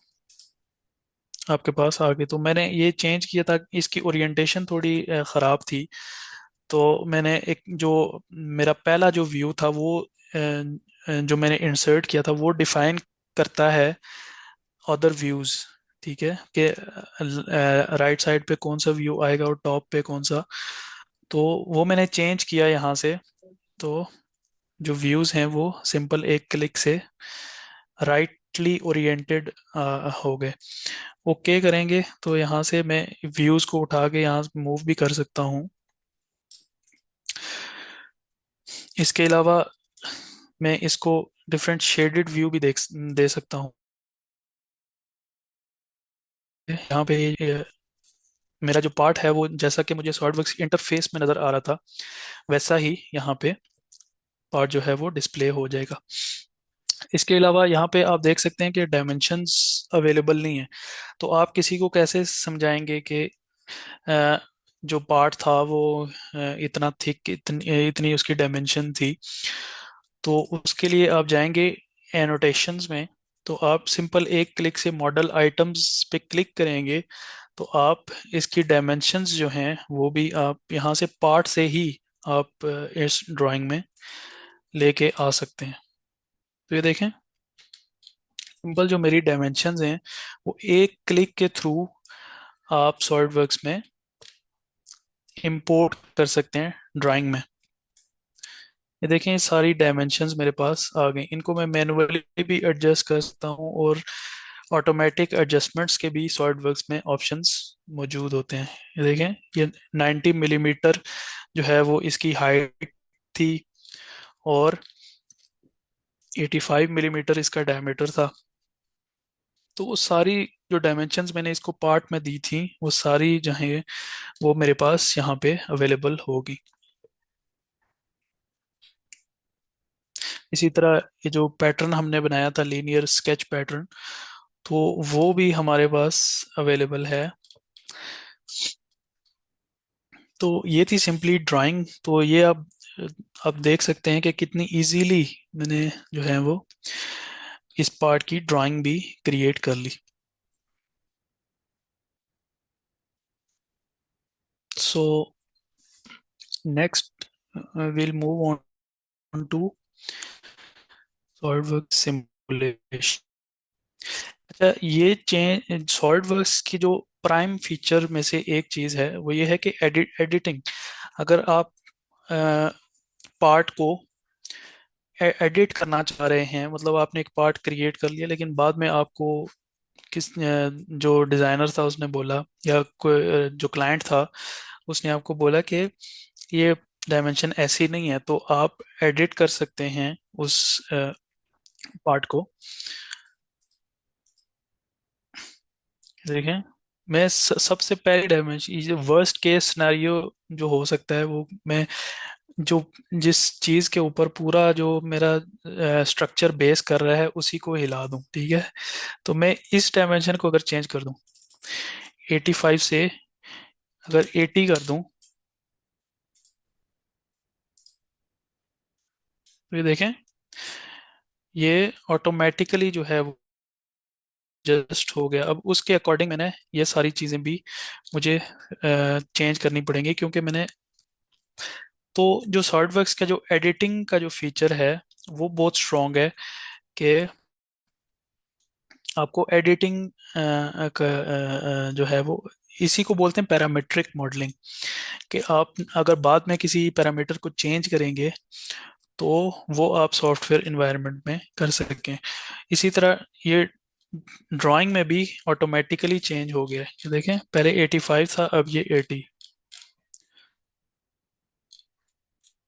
आपके पास आ गए। तो मैंने ये चेंज किया था, इसकी ओरिएंटेशन थोड़ी ख़राब थी। तो मैंने एक जो मेरा पहला जो व्यू था वो जो मैंने इंसर्ट किया था वो डिफाइन करता है अदर व्यूज। ठीक है कि राइट साइड पे कौन सा व्यू आएगा और टॉप पे कौन सा। तो वो मैंने चेंज किया यहाँ से। तो जो व्यूज हैं वो सिंपल एक क्लिक से राइटली ओरिएंटेड हो गए। ओके करेंगे तो यहाँ से मैं व्यूज को उठा के यहाँ मूव भी कर सकता हूँ। इसके अलावा मैं इसको डिफरेंट शेडेड व्यू भी दे सकता हूँ। यहाँ पे मेरा जो पार्ट है वो जैसा कि मुझे सॉलिडवर्क्स इंटरफेस में नज़र आ रहा था वैसा ही यहाँ पे पार्ट जो है वो डिस्प्ले हो जाएगा। इसके अलावा यहाँ पे आप देख सकते हैं कि डायमेंशंस अवेलेबल नहीं है। तो आप किसी को कैसे समझाएंगे कि अ, जो पार्ट था वो इतना थिक, इतनी इतनी उसकी डायमेंशन थी। तो उसके लिए आप जाएंगे एनोटेशंस में। तो आप सिंपल एक क्लिक से मॉडल आइटम्स पे क्लिक करेंगे। तो आप इसकी डायमेंशंस जो हैं वो भी आप यहाँ से पार्ट से ही आप इस ड्राइंग में लेके आ सकते हैं। तो ये देखें, सिंपल जो मेरी डायमेंशंस हैं वो एक क्लिक के थ्रू आप सॉलिडवर्क्स में इंपोर्ट कर सकते हैं ड्राइंग में। ये देखें, ये सारी डायमेंशंस मेरे पास आ गई। इनको मैं मैनुअली भी एडजस्ट कर सकता हूँ और ऑटोमेटिक एडजस्टमेंट्स के भी सॉलिडवर्क्स में ऑप्शंस मौजूद होते हैं। ये देखें, ये 90 मिलीमीटर जो है वो इसकी हाइट थी और 85 मिलीमीटर इसका डायमीटर था। तो वो सारी जो डायमेंशंस मैंने इसको पार्ट में दी थी वो सारी जो है वो मेरे पास यहाँ पे अवेलेबल होगी। इसी तरह ये जो पैटर्न हमने बनाया था लीनियर स्केच पैटर्न, तो वो भी हमारे पास अवेलेबल है। तो ये थी सिंपली ड्राइंग। तो ये आप देख सकते हैं कि कितनी इजीली मैंने जो है वो इस पार्ट की ड्राइंग भी क्रिएट कर ली। So next we'll move on to SolidWorks simulation. अच्छा, ये चेंज सॉलिडवर्क्स की जो प्राइम फीचर में से एक चीज़ है वो ये है कि एडिटिंग। अगर आप पार्ट को एडिट करना चाह रहे हैं, मतलब आपने एक पार्ट क्रिएट कर लिया लेकिन बाद में आपको जो डिज़ाइनर था उसने बोला या कोई जो क्लाइंट था उसने आपको बोला कि ये डायमेंशन ऐसी नहीं है, तो आप एडिट कर सकते हैं उस पार्ट को। देखें, मैं सबसे पहले डायमेंशन, ये वर्स्ट केस सिनेरियो जो हो सकता है वो मैं जो जिस चीज के ऊपर पूरा जो मेरा स्ट्रक्चर बेस कर रहा है उसी को हिला दूं। ठीक है, तो मैं इस डायमेंशन को अगर चेंज कर दूं 85 से अगर 80 कर दूं, तो ये देखें, ये ऑटोमेटिकली जो है वो जस्ट हो गया। अब उसके अकॉर्डिंग मैंने ये सारी चीज़ें भी मुझे चेंज करनी पड़ेंगी क्योंकि मैंने तो जो सॉलिडवर्क्स का जो एडिटिंग का जो फीचर है वो बहुत स्ट्रॉन्ग है कि आपको एडिटिंग जो है वो इसी को बोलते हैं पैरामीट्रिक मॉडलिंग। कि आप अगर बाद में किसी पैरामीटर को चेंज करेंगे तो वो आप सॉफ्टवेयर इन्वायरमेंट में कर सकें। इसी तरह ये ड्राइंग में भी ऑटोमेटिकली चेंज हो गया है। ये देखें, पहले 85 था, अब ये 80।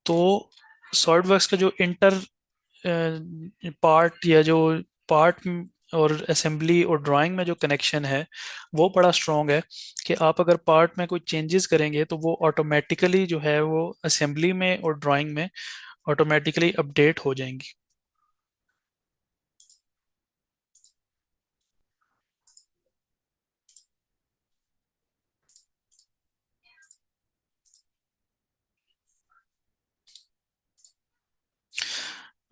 तो सॉलिडवर्क्स का जो इंटर पार्ट या जो पार्ट और असेंबली और ड्राइंग में जो कनेक्शन है वो बड़ा स्ट्रॉन्ग है, कि आप अगर पार्ट में कोई चेंजेस करेंगे तो वो ऑटोमेटिकली जो है वो असेंबली में और ड्राइंग में ऑटोमेटिकली अपडेट हो जाएंगी।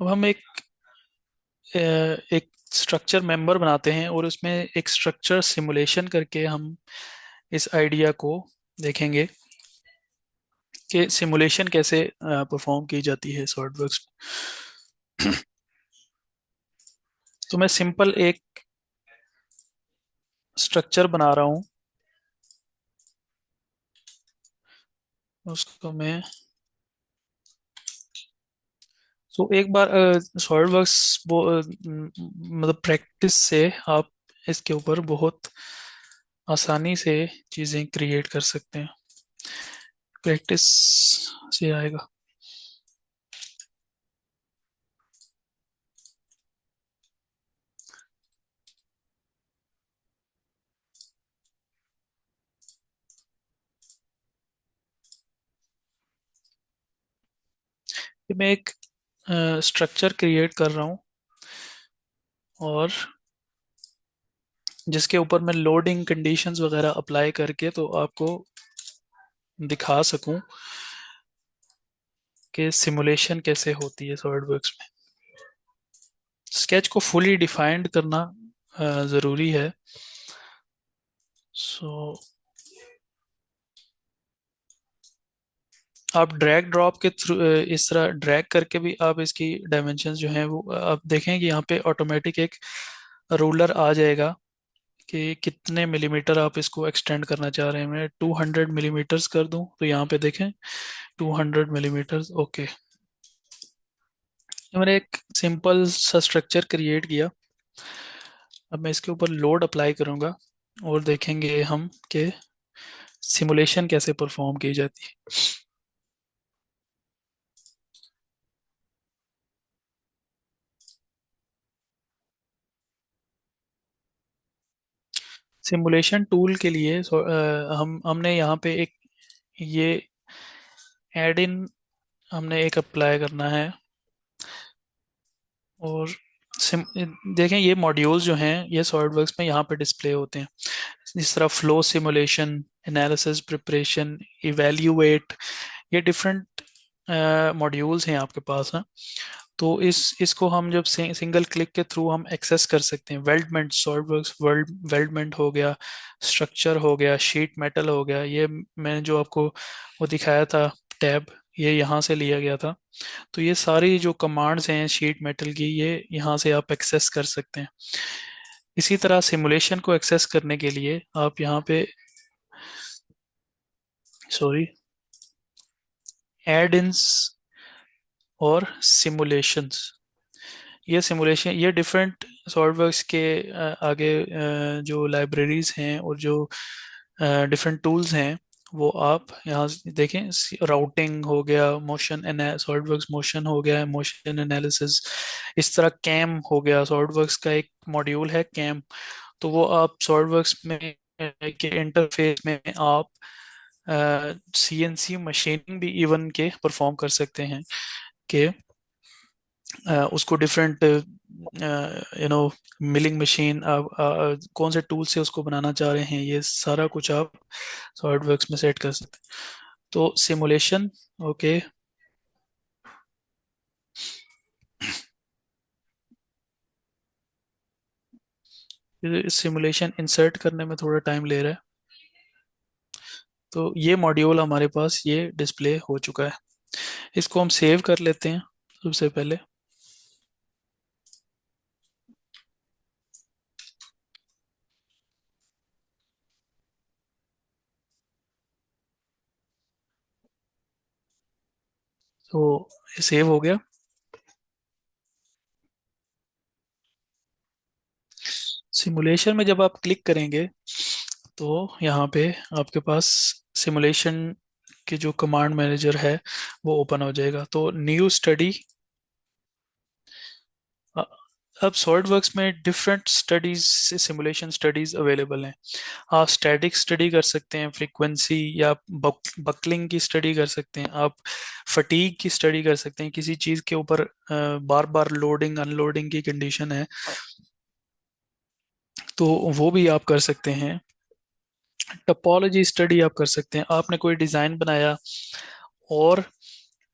अब हम एक स्ट्रक्चर मेंबर बनाते हैं और उसमें एक स्ट्रक्चर सिमुलेशन करके हम इस आइडिया को देखेंगे कि सिमुलेशन कैसे परफॉर्म की जाती है सॉलिडवर्क्स में। तो मैं सिंपल एक स्ट्रक्चर बना रहा हूँ, उसको मैं, तो एक बार सॉलिडवर्क्स मतलब प्रैक्टिस से आप इसके ऊपर बहुत आसानी से चीज़ें क्रिएट कर सकते हैं, प्रैक्टिस से आएगा। ये मैं एक स्ट्रक्चर क्रिएट कर रहा हूँ और जिसके ऊपर मैं लोडिंग कंडीशंस वगैरह अप्लाई करके तो आपको दिखा सकूं कि सिमुलेशन कैसे होती है सॉलिडवर्क्स में। स्केच को फुली डिफाइंड करना ज़रूरी है। सो आप ड्रैग ड्रॉप के थ्रू इस तरह ड्रैग करके भी आप इसकी डायमेंशंस जो हैं वो आप देखें कि यहाँ पे ऑटोमेटिक एक रूलर आ जाएगा कि कितने मिलीमीटर आप इसको एक्सटेंड करना चाह रहे हैं। मैं 200 मिलीमीटर्स कर दूं तो यहाँ पे देखें 200 मिलीमीटर्स, ओके। मैंने एक सिंपल सा स्ट्रक्चर क्रिएट किया। अब मैं इसके ऊपर लोड अप्लाई करूंगा और देखेंगे हम कि सिमुलेशन कैसे परफॉर्म की जाती है। सिमुलेशन टूल के लिए हमने यहाँ पे एक ये एड इन हमने एक अप्लाई करना है। और सिम देखें ये मॉड्यूल्स जो हैं ये सॉलिडवर्क्स में यहाँ पे डिस्प्ले होते हैं, जिस तरह flow simulation, analysis, preparation, evaluate, ये डिफरेंट मॉड्यूल्स हैं आपके पास हैं। तो इसको हम जब सिंगल क्लिक के थ्रू हम एक्सेस कर सकते हैं। वेल्डमेंट, सॉलिडवर्क्स वेल्डमेंट हो गया, स्ट्रक्चर हो गया, शीट मेटल हो गया, ये मैंने जो आपको वो दिखाया था टैब, ये यहाँ से लिया गया था। तो ये सारी जो कमांड्स हैं शीट मेटल की, ये यहाँ से आप एक्सेस कर सकते हैं। इसी तरह सिमुलेशन को एक्सेस करने के लिए आप यहाँ पे, सॉरी, एड इन्स और सिमुलेशंस, ये सिमुलेशन ये डिफरेंट सॉल्टवर्क्स के आगे जो लाइब्रेरीज हैं और जो डिफरेंट टूल्स हैं वो आप यहाँ से देखें। राउटिंग हो गया, मोशन एना सॉल्टवर्क्स मोशन हो गया, मोशन एनालिसिस, इस तरह कैम हो गया, सॉल्टवर्क्स का एक मॉड्यूल है कैम। तो वो आप सॉल्टवर्क्स में के इंटरफेस में आप सीएनसी मशीनिंग भी इवन के परफॉर्म कर सकते हैं कि उसको डिफरेंट मिलिंग मशीन कौन से टूल से उसको बनाना चाह रहे हैं, ये सारा कुछ आप सॉलिडवर्क्स में सेट कर सकते हैं। तो सिमुलेशन, ओके, सिमुलेशन इंसर्ट करने में थोड़ा टाइम ले रहा है। तो ये मॉड्यूल हमारे पास ये डिस्प्ले हो चुका है, इसको हम सेव कर लेते हैं सबसे पहले। तो ये सेव हो गया। सिमुलेशन में जब आप क्लिक करेंगे तो यहाँ पे आपके पास सिमुलेशन की जो कमांड मैनेजर है वो ओपन हो जाएगा। तो न्यू स्टडी, अब सॉलिडवर्क्स में different studies, simulation studies available हैं। आप स्टैटिक स्टडी कर सकते हैं, फ्रीक्वेंसी या बकलिंग की स्टडी कर सकते हैं, आप फटीग की स्टडी कर सकते हैं, किसी चीज़ के ऊपर बार बार लोडिंग अनलोडिंग की कंडीशन है तो वो भी आप कर सकते हैं। टपोलॉजी स्टडी आप कर सकते हैं, आपने कोई डिज़ाइन बनाया और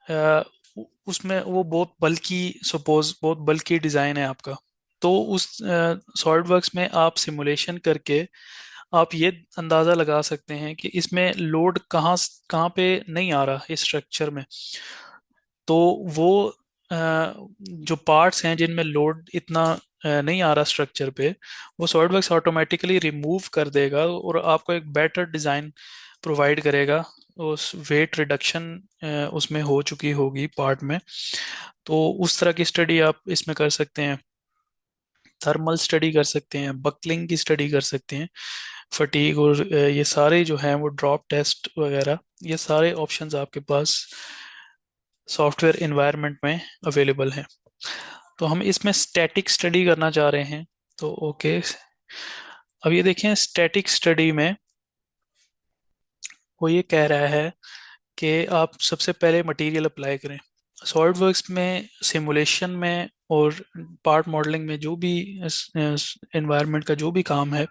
अ, उसमें वो बहुत बल्की, सपोज बहुत बल्की डिज़ाइन है आपका, तो उस सॉलिडवर्क्स में आप सिमुलेशन करके आप ये अंदाज़ा लगा सकते हैं कि इसमें लोड कहाँ पे नहीं आ रहा इस स्ट्रक्चर में। तो वो जो पार्ट्स हैं जिनमें लोड इतना नहीं आ रहा स्ट्रक्चर पे, वो सॉलिडवर्क्स ऑटोमेटिकली रिमूव कर देगा और आपको एक बेटर डिज़ाइन प्रोवाइड करेगा। उस वेट रिडक्शन उसमें हो चुकी होगी पार्ट में, तो उस तरह की स्टडी आप इसमें कर सकते हैं। थर्मल स्टडी कर सकते हैं, बकलिंग की स्टडी कर सकते हैं, फटीग और ये सारे जो हैं वो ड्रॉप टेस्ट वगैरह, ये सारे ऑप्शंस आपके पास सॉफ्टवेयर इन्वायरमेंट में अवेलेबल हैं। तो हम इसमें स्टैटिक स्टडी करना चाह रहे हैं, तो ओके। अब ये देखें, स्टैटिक स्टडी में वो ये कह रहा है कि आप सबसे पहले मटेरियल अप्लाई करें। सॉलिडवर्क्स में, सिमुलेशन में और पार्ट मॉडलिंग में जो भी एनवायरनमेंट का जो भी काम है,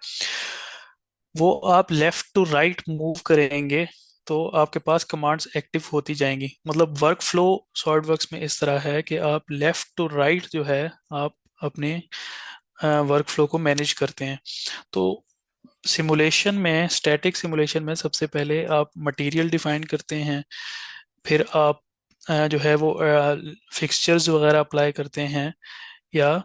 वो आप लेफ्ट टू राइट मूव करेंगे तो आपके पास कमांड्स एक्टिव होती जाएंगी। मतलब वर्क फ्लो सॉलिडवर्क्स में इस तरह है कि आप लेफ्ट टू राइट जो है, आप अपने वर्क फ्लो को मैनेज करते हैं। तो सिमुलेशन में, स्टैटिक सिमुलेशन में सबसे पहले आप मटेरियल डिफाइन करते हैं, फिर आप जो है वो फिक्सचर्स वगैरह अप्लाई करते हैं, या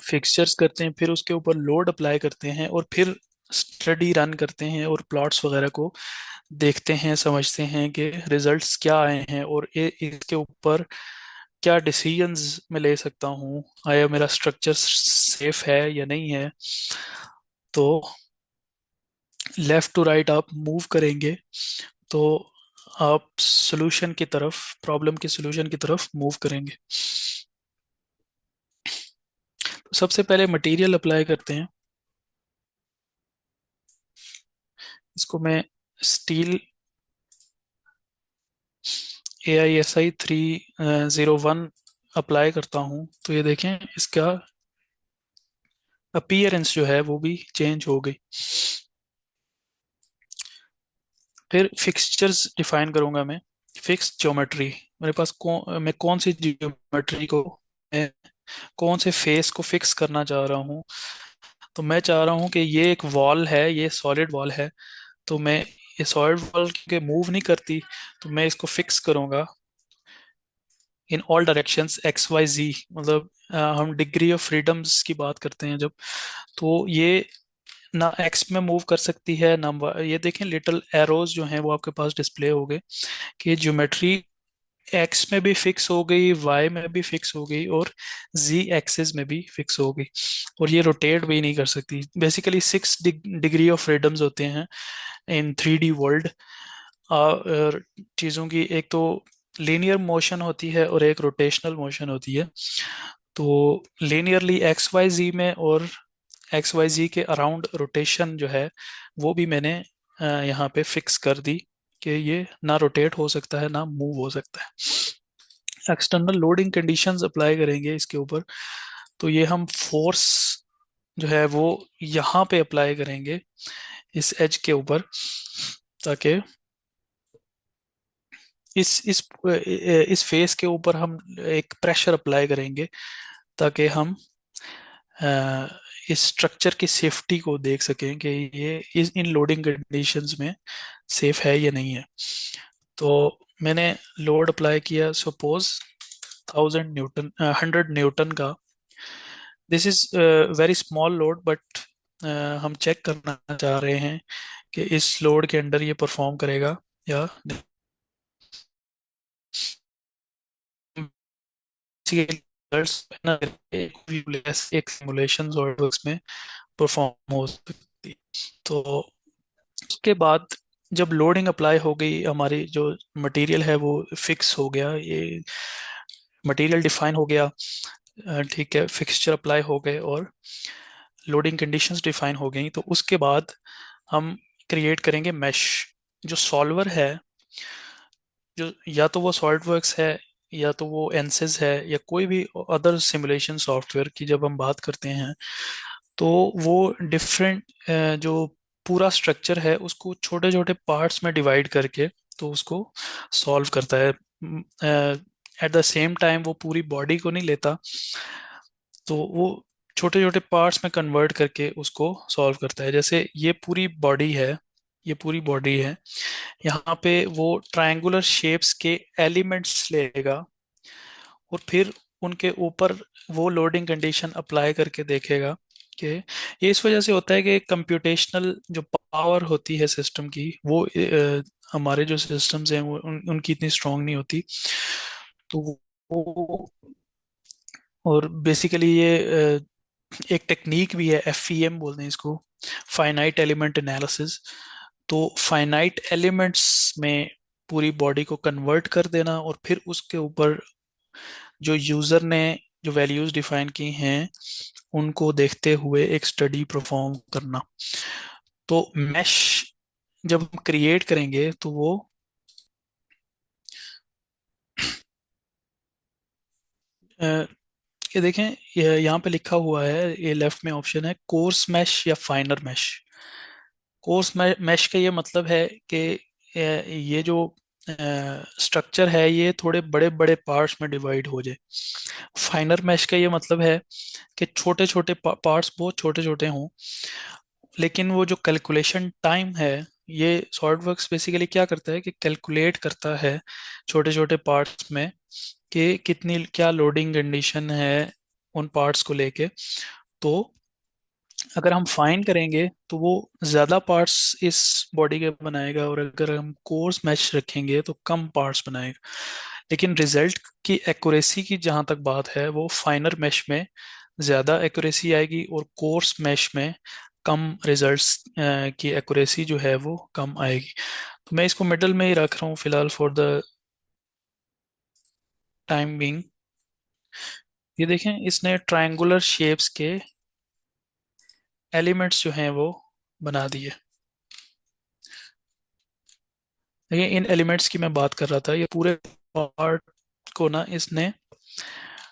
फिक्सचर्स करते हैं, फिर उसके ऊपर लोड अप्लाई करते हैं, और फिर स्टडी रन करते हैं और प्लॉट्स वगैरह को देखते हैं, समझते हैं कि रिजल्ट्स क्या आए हैं और इसके ऊपर क्या डिसीजंस मैं ले सकता हूँ, आया मेरा स्ट्रक्चर सेफ है या नहीं है। तो लेफ्ट टू राइट आप मूव करेंगे तो आप सॉल्यूशन की तरफ, प्रॉब्लम के सॉल्यूशन की तरफ मूव करेंगे। तो सबसे पहले मटेरियल अप्लाई करते हैं। इसको मैं स्टील AISI 301 अप्लाई करता हूँ, तो ये देखें इसका अपीयरेंस जो है वो भी चेंज हो गई। फिर फिक्सचर्स डिफाइन करूंगा मैं, फिक्स ज्योमेट्री। मेरे पास मैं कौन सी ज्योमेट्री को, मैं कौन से फेस को फिक्स करना चाह रहा हूँ। तो मैं चाह रहा हूँ कि ये एक वॉल है, ये सॉलिड वॉल है, तो मैं ये सॉलिड वॉल के मूव नहीं करती, तो मैं इसको फिक्स करूंगा इन ऑल डायरेक्शंस XYZ। मतलब हम डिग्री ऑफ फ्रीडम्स की बात करते हैं जब, तो ये ना एक्स में मूव कर सकती है ना ये देखें लिटिल एरोज जो हैं वो आपके पास डिस्प्ले हो गए कि ज्योमेट्री एक्स में भी फिक्स हो गई, वाई में भी फिक्स हो गई, और जी एक्सिस में भी फिक्स हो गई, और ये रोटेट भी नहीं कर सकती। बेसिकली 6 डिग्री ऑफ फ्रीडम्स होते हैं इन 3D वर्ल्ड। और चीज़ों की एक तो लीनियर मोशन होती है और एक रोटेशनल मोशन होती है। तो लीनियरली XYZ में और XYZ के अराउंड रोटेशन जो है वो भी मैंने यहाँ पे फिक्स कर दी कि ये ना रोटेट हो सकता है ना मूव हो सकता है। एक्सटर्नल लोडिंग कंडीशंस अप्लाई करेंगे इसके ऊपर, तो ये हम फोर्स जो है वो यहाँ पे अप्लाई करेंगे इस एज के ऊपर, ताकि इस फेस के ऊपर हम एक प्रेशर अप्लाई करेंगे, ताकि हम अ, इस स्ट्रक्चर की सेफ्टी को देख सकें कि ये इन लोडिंग कंडीशंस में सेफ है या नहीं है। तो मैंने लोड अप्लाई किया, सपोज 1000 न्यूटन, 100 न्यूटन का। This is very small load, but हम चेक करना चाह रहे हैं कि इस लोड के अंडर ये परफॉर्म करेगा या एक सिमुलेशन सॉलिडवर्क्स में परफॉर्म हो सकती है। तो उसके बाद जब लोडिंग अप्लाई हो गई, हमारी जो मटेरियल है वो फिक्स हो गया, ये मटेरियल डिफाइन हो गया, ठीक है, फिक्सचर अप्लाई हो गए और लोडिंग कंडीशंस डिफाइन हो गई, तो उसके बाद हम क्रिएट करेंगे मैश। जो सॉल्वर है, जो या तो वो सॉल्टवर्क्स है या तो वो एनसिस है या कोई भी अदर सिमुलेशन सॉफ्टवेयर की जब हम बात करते हैं, तो वो डिफरेंट जो पूरा स्ट्रक्चर है उसको छोटे छोटे पार्ट्स में डिवाइड करके तो उसको सॉल्व करता है। एट द सेम टाइम वो पूरी बॉडी को नहीं लेता, तो वो छोटे छोटे पार्ट्स में कन्वर्ट करके उसको सॉल्व करता है। जैसे ये पूरी बॉडी है, ये पूरी बॉडी है, यहाँ पे वो ट्रायंगुलर शेप्स के एलिमेंट्स लेगा और फिर उनके ऊपर वो लोडिंग कंडीशन अप्लाई करके देखेगा कि ये इस वजह से होता है कि कंप्यूटेशनल जो पावर होती है सिस्टम की, वो हमारे जो सिस्टम्स हैं वो उनकी इतनी स्ट्रांग नहीं होती। तो वो, और बेसिकली ये एक टेक्निक भी है, एफईएम बोलते हैं इसको, फाइनाइट एलिमेंट एनालिसिस। तो फाइनाइट एलिमेंट्स में पूरी बॉडी को कन्वर्ट कर देना और फिर उसके ऊपर जो यूजर ने जो वैल्यूज डिफाइन की हैं उनको देखते हुए एक स्टडी परफॉर्म करना। तो मैश जब हम क्रिएट करेंगे तो वो अ, ये देखें, यहाँ पे लिखा हुआ है, ये लेफ्ट में ऑप्शन है कोर्स मैश या फाइनर मैश। कोर्स मैश का ये मतलब है कि ये जो स्ट्रक्चर है ये थोड़े बड़े बड़े पार्ट्स में डिवाइड हो जाए। फाइनर मैश का ये मतलब है कि छोटे छोटे पार्ट्स बहुत छोटे छोटे हों, लेकिन वो जो कैलकुलेशन टाइम है, ये सॉलिडवर्क्स बेसिकली क्या करता है कि कैलकुलेट करता है छोटे छोटे पार्ट्स में कि कितनी क्या लोडिंग कंडीशन है उन पार्ट्स को लेके। तो अगर हम फाइन करेंगे तो वो ज़्यादा पार्ट्स इस बॉडी के बनाएगा, और अगर हम कोर्स मैश रखेंगे तो कम पार्ट्स बनाएगा। लेकिन रिजल्ट की एक्यूरेसी की जहाँ तक बात है, वो फाइनर मैश में ज़्यादा एक्यूरेसी आएगी और कोर्स मैश में कम रिजल्ट्स की एक्यूरेसी जो है वो कम आएगी। तो मैं इसको मिडल में ही रख रहा हूँ फिलहाल फॉर द टाइम बिंग। ये देखें, इसने ट्रायंगुलर शेप्स के एलिमेंट्स जो हैं वो बना दिए। देखिए, इन एलिमेंट्स की मैं बात कर रहा था, ये पूरे पार्ट को ना इसने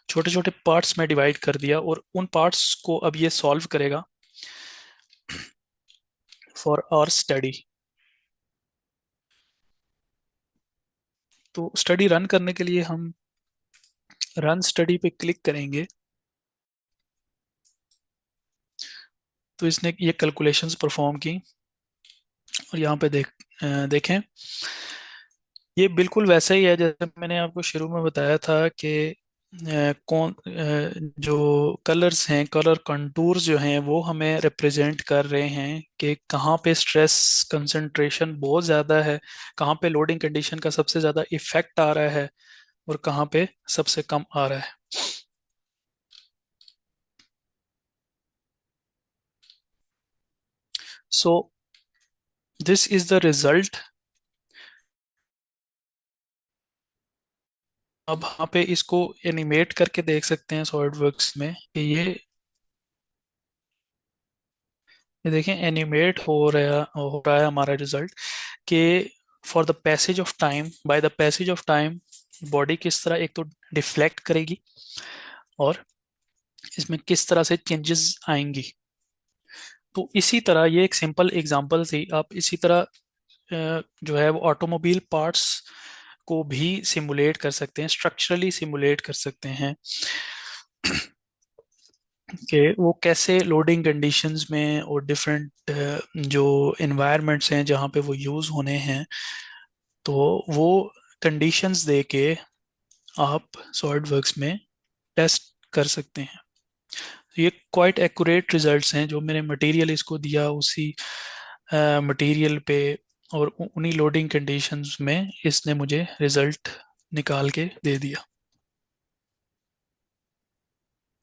छोटे छोटे पार्ट्स में डिवाइड कर दिया और उन पार्ट्स को अब ये सॉल्व करेगा फॉर आवर स्टडी। तो स्टडी रन करने के लिए हम रन स्टडी पे क्लिक करेंगे, तो इसने ये कैलकुलेशंस परफॉर्म की। और यहाँ पे देखें, ये बिल्कुल वैसा ही है जैसे मैंने आपको शुरू में बताया था कि जो कलर्स हैं, कलर कंटूर्स जो हैं वो हमें रिप्रेजेंट कर रहे हैं कि कहाँ पे स्ट्रेस कंसंट्रेशन बहुत ज़्यादा है, कहाँ पे लोडिंग कंडीशन का सबसे ज़्यादा इफेक्ट आ रहा है और कहाँ पे सबसे कम आ रहा है। So this is the result. अब यहाँ पे इसको एनिमेट करके देख सकते हैं सॉलिडवर्क्स में कि ये देखें, एनिमेट हो रहा है हमारा रिजल्ट कि for the passage of time, by the passage of time body किस तरह एक तो डिफ्लेक्ट करेगी और इसमें किस तरह से चेंजेस आएंगी। तो इसी तरह ये एक सिंपल एग्जांपल थी, आप इसी तरह जो है वो ऑटोमोबाइल पार्ट्स को भी सिमुलेट कर सकते हैं, स्ट्रक्चरली सिमुलेट कर सकते हैं कि वो कैसे लोडिंग कंडीशंस में और डिफरेंट जो इन्वायरमेंट्स हैं जहाँ पे वो यूज़ होने हैं, तो वो कंडीशंस दे के आप सॉलिडवर्क्स में टेस्ट कर सकते हैं। ये क्वाइट एक्यूरेट रिजल्ट्स हैं, जो मैंने मटेरियल इसको दिया उसी मटेरियल पे और उन्हीं लोडिंग कंडीशंस में इसने मुझे रिजल्ट निकाल के दे दिया।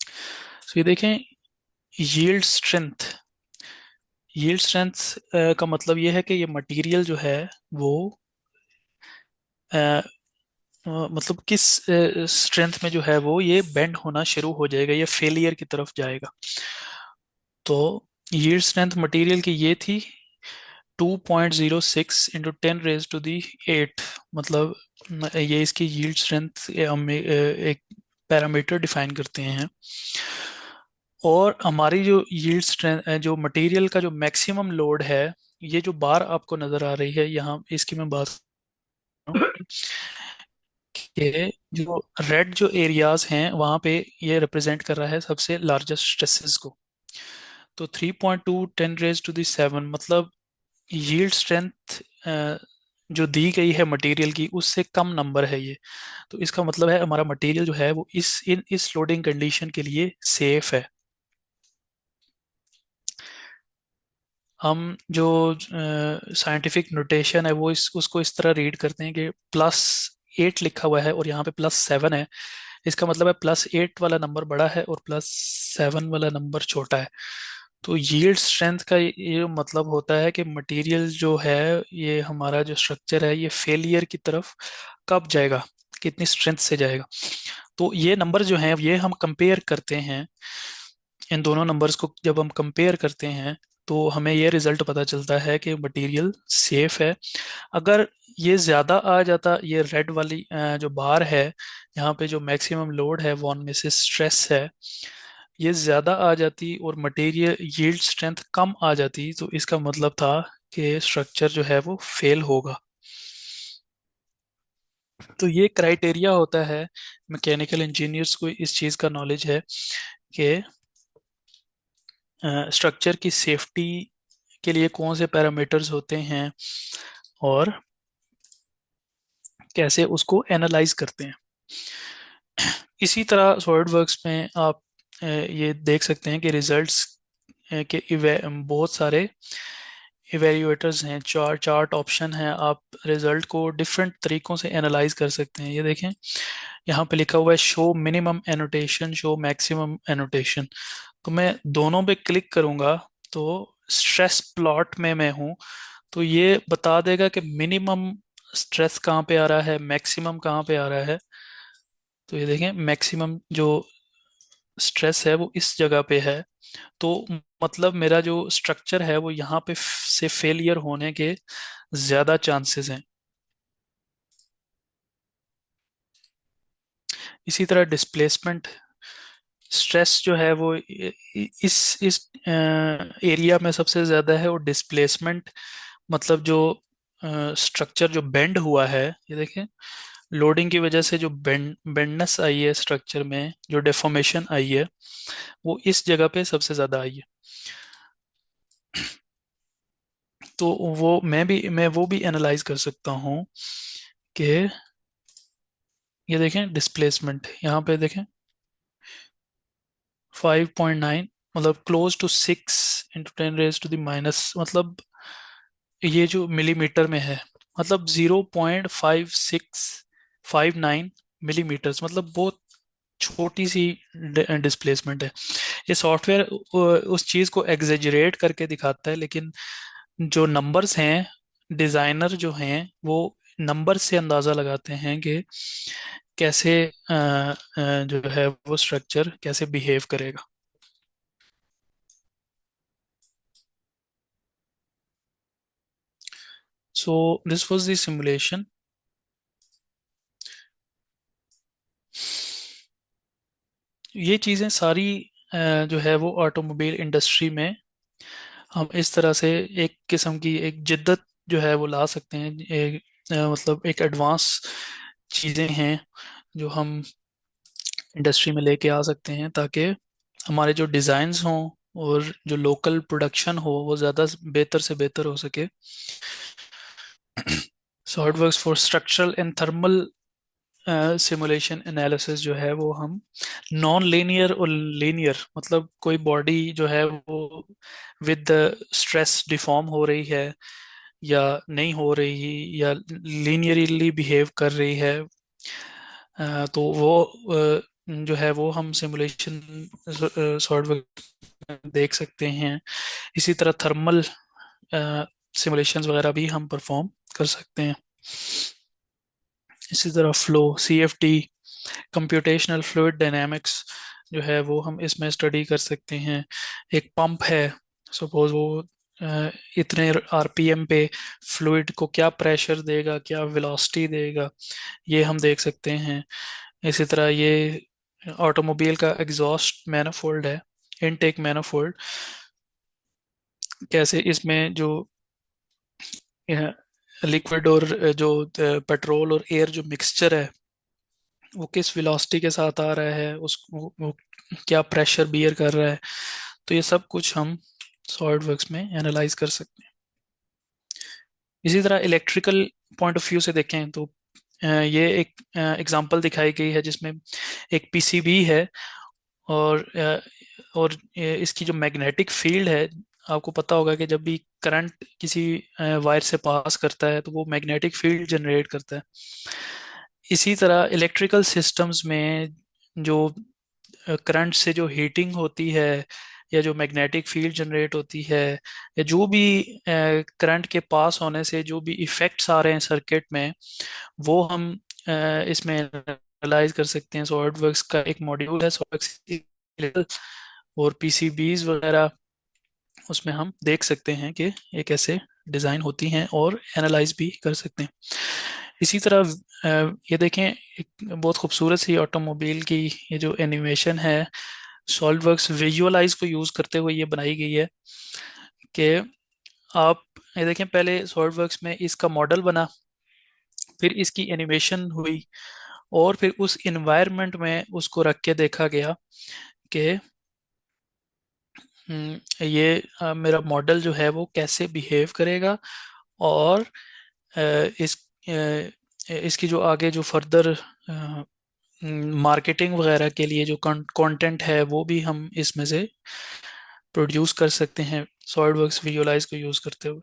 तो ये देखें, यील्ड स्ट्रेंथ। यील्ड स्ट्रेंथ का मतलब ये है कि ये मटेरियल जो है वो मतलब किस स्ट्रेंथ में जो है वो ये बेंड होना शुरू हो जाएगा, ये फेलियर की तरफ जाएगा। तो यील्ड स्ट्रेंथ मटेरियल की ये थी 2.06 इंटू 10 रेज टू दी 8। मतलब ये इसकी यील्ड स्ट्रेंथ हम एक पैरामीटर डिफाइन करते हैं। और हमारी जो यील्ड स्ट्रेंथ, जो मटेरियल का जो मैक्सिमम लोड है, ये जो बार आपको नजर आ रही है यहाँ, इसकी मैं बात कर रहा हूँ कि जो रेड जो एरियाज हैं वहाँ पे ये रिप्रेजेंट कर रहा है सबसे लार्जेस्ट स्ट्रेसेस को। तो 3.2 10 रेज टू दी 7 मतलब यील्ड स्ट्रेंथ जो दी गई है मटेरियल की उससे कम नंबर है ये। तो इसका मतलब है हमारा मटेरियल जो है वो इस लोडिंग कंडीशन के लिए सेफ है। हम जो साइंटिफिक नोटेशन है वो उसको इस तरह रीड करते हैं कि +8 लिखा हुआ है और यहाँ पे +7 है। इसका मतलब है +8 वाला नंबर बड़ा है और +7 वाला नंबर छोटा है। तो यील्ड स्ट्रेंथ का ये मतलब होता है कि मटेरियल जो है, ये हमारा जो स्ट्रक्चर है, ये फेलियर की तरफ कब जाएगा, कितनी स्ट्रेंथ से जाएगा। तो ये नंबर जो हैं ये हम कंपेयर करते हैं, इन दोनों नंबर्स को जब हम कंपेयर करते हैं तो हमें ये रिजल्ट पता चलता है कि मटेरियल सेफ है। अगर ये ज़्यादा आ जाता, ये रेड वाली जो बार है यहाँ पे जो मैक्सिमम लोड है वॉन मिसेस स्ट्रेस है, ये ज़्यादा आ जाती और मटेरियल यील्ड स्ट्रेंथ कम आ जाती, तो इसका मतलब था कि स्ट्रक्चर जो है वो फेल होगा। तो ये क्राइटेरिया होता है, मैकेनिकल इंजीनियर्स को इस चीज़ का नॉलेज है कि स्ट्रक्चर की सेफ्टी के लिए कौन से पैरामीटर्स होते हैं और कैसे उसको एनालाइज करते हैं। इसी तरह सॉलिडवर्क्स में आप ये देख सकते हैं कि रिजल्ट्स के बहुत सारे इवेल्युएटर्स हैं, चार्ट ऑप्शन हैं, आप रिजल्ट को डिफरेंट तरीकों से एनालाइज कर सकते हैं। ये देखें, यहाँ पे लिखा हुआ है show minimum annotation, show maximum annotation. तो मैं दोनों पे क्लिक करूंगा तो स्ट्रेस प्लॉट में मैं हूँ, तो ये बता देगा कि मिनिमम स्ट्रेस कहाँ पे आ रहा है, मैक्सिमम कहाँ पे आ रहा है। तो ये देखें, मैक्सिमम जो स्ट्रेस है वो इस जगह पे है। तो मतलब मेरा जो स्ट्रक्चर है वो यहाँ पे से फेलियर होने के ज्यादा चांसेस हैं। इसी तरह डिस्प्लेसमेंट स्ट्रेस जो है वो इस एरिया में सबसे ज्यादा है, और डिस्प्लेसमेंट मतलब जो स्ट्रक्चर जो बेंड हुआ है, ये देखें, लोडिंग की वजह से जो बेंडनेस आई है स्ट्रक्चर में, जो डेफॉर्मेशन आई है, वो इस जगह पे सबसे ज्यादा आई है। तो मैं वो भी एनालाइज कर सकता हूँ कि ये देखें डिस्प्लेसमेंट, यहाँ पे देखें 5.9 मतलब close to 6 × 10 raise to the minus, मतलब ये जो मिलीमीटर में है, मतलब 0.5659 मिलीमीटर्स, मतलब छोटी सी डिस्प्लेसमेंट है। ये सॉफ्टवेयर उस चीज़ को एग्जेजरेट करके दिखाता है, लेकिन जो नंबर्स हैं, डिज़ाइनर जो हैं वो नंबर से अंदाज़ा लगाते हैं कि कैसे जो है वो स्ट्रक्चर कैसे बिहेव करेगा। So this was the simulation. ये चीज़ें सारी जो है वो ऑटोमोबाइल इंडस्ट्री में हम इस तरह से एक किस्म की एक जिद्दत जो है वो ला सकते हैं। मतलब एक एडवांस चीज़ें हैं जो हम इंडस्ट्री में लेके आ सकते हैं, ताकि हमारे जो डिज़ाइंस हों और जो लोकल प्रोडक्शन हो वो ज़्यादा बेहतर से बेहतर हो सके। SolidWorks for structural and thermal simulation analysis जो है वो हम नॉन लीनियर और लीनियर, मतलब कोई बॉडी जो है वो विद स्ट्रेस डिफॉर्म हो रही है या नहीं हो रही, या लीनियरली बिहेव कर रही है, तो वो जो है वो हम सिमुलेशन सॉफ्टवेयर में देख सकते हैं। इसी तरह थर्मल सिमुलेशंस वगैरह भी हम परफॉर्म कर सकते हैं। इसी तरह flow, CFD, computational fluid dynamics जो है वो हम इसमें स्टडी कर सकते हैं। एक पंप है, सपोज वो इतने RPM पे फ्लूइड को क्या प्रेशर देगा, क्या वेलोसिटी देगा, ये हम देख सकते हैं। इसी तरह ये ऑटोमोबाइल का एग्जॉस्ट मैनिफोल्ड है, इनटेक मैनिफोल्ड, कैसे इसमें जो लिक्विड और जो पेट्रोल और एयर जो मिक्सचर है वो किस वेलोसिटी के साथ आ रहा है, वो क्या प्रेशर बियर कर रहा है। तो ये सब कुछ हम सॉलिड वर्क्स में एनालाइज कर सकते हैं। इसी तरह इलेक्ट्रिकल पॉइंट ऑफ व्यू से देखें तो ये एक एग्जांपल दिखाई गई है जिसमें एक PCB है, और इसकी जो मैग्नेटिक फील्ड है, आपको पता होगा कि जब भी करंट किसी वायर से पास करता है तो वो मैग्नेटिक फील्ड जनरेट करता है। इसी तरह इलेक्ट्रिकल सिस्टम्स में जो करंट से जो हीटिंग होती है या जो मैग्नेटिक फील्ड जनरेट होती है या जो भी करंट के पास होने से जो भी इफेक्ट्स आ रहे हैं सर्किट में, वो हम इसमें एनालाइज कर सकते हैं। सॉलिडवर्क्स का एक मॉड्यूल है सॉलिडवर्क्स, और PCBs वगैरह, उसमें हम देख सकते हैं कि ये कैसे डिज़ाइन होती हैं और एनालाइज भी कर सकते हैं। इसी तरह ये देखें, एक बहुत खूबसूरत सी ऑटोमोबाइल की ये जो एनिमेशन है सॉलिडवर्क्स विजुअलाइज को यूज़ करते हुए ये बनाई गई है कि आप ये देखें, पहले सॉलिडवर्क्स में इसका मॉडल बना, फिर इसकी एनिमेशन हुई, और फिर उस इन्वायरमेंट में उसको रख के देखा गया कि ये मेरा मॉडल जो है वो कैसे बिहेव करेगा, और अ, इस इसकी जो आगे जो फर्दर मार्केटिंग वगैरह के लिए जो कंटेंट है वो भी हम इसमें से प्रोड्यूस कर सकते हैं सॉलिडवर्क्स विजुअलाइज को यूज़ करते हुए।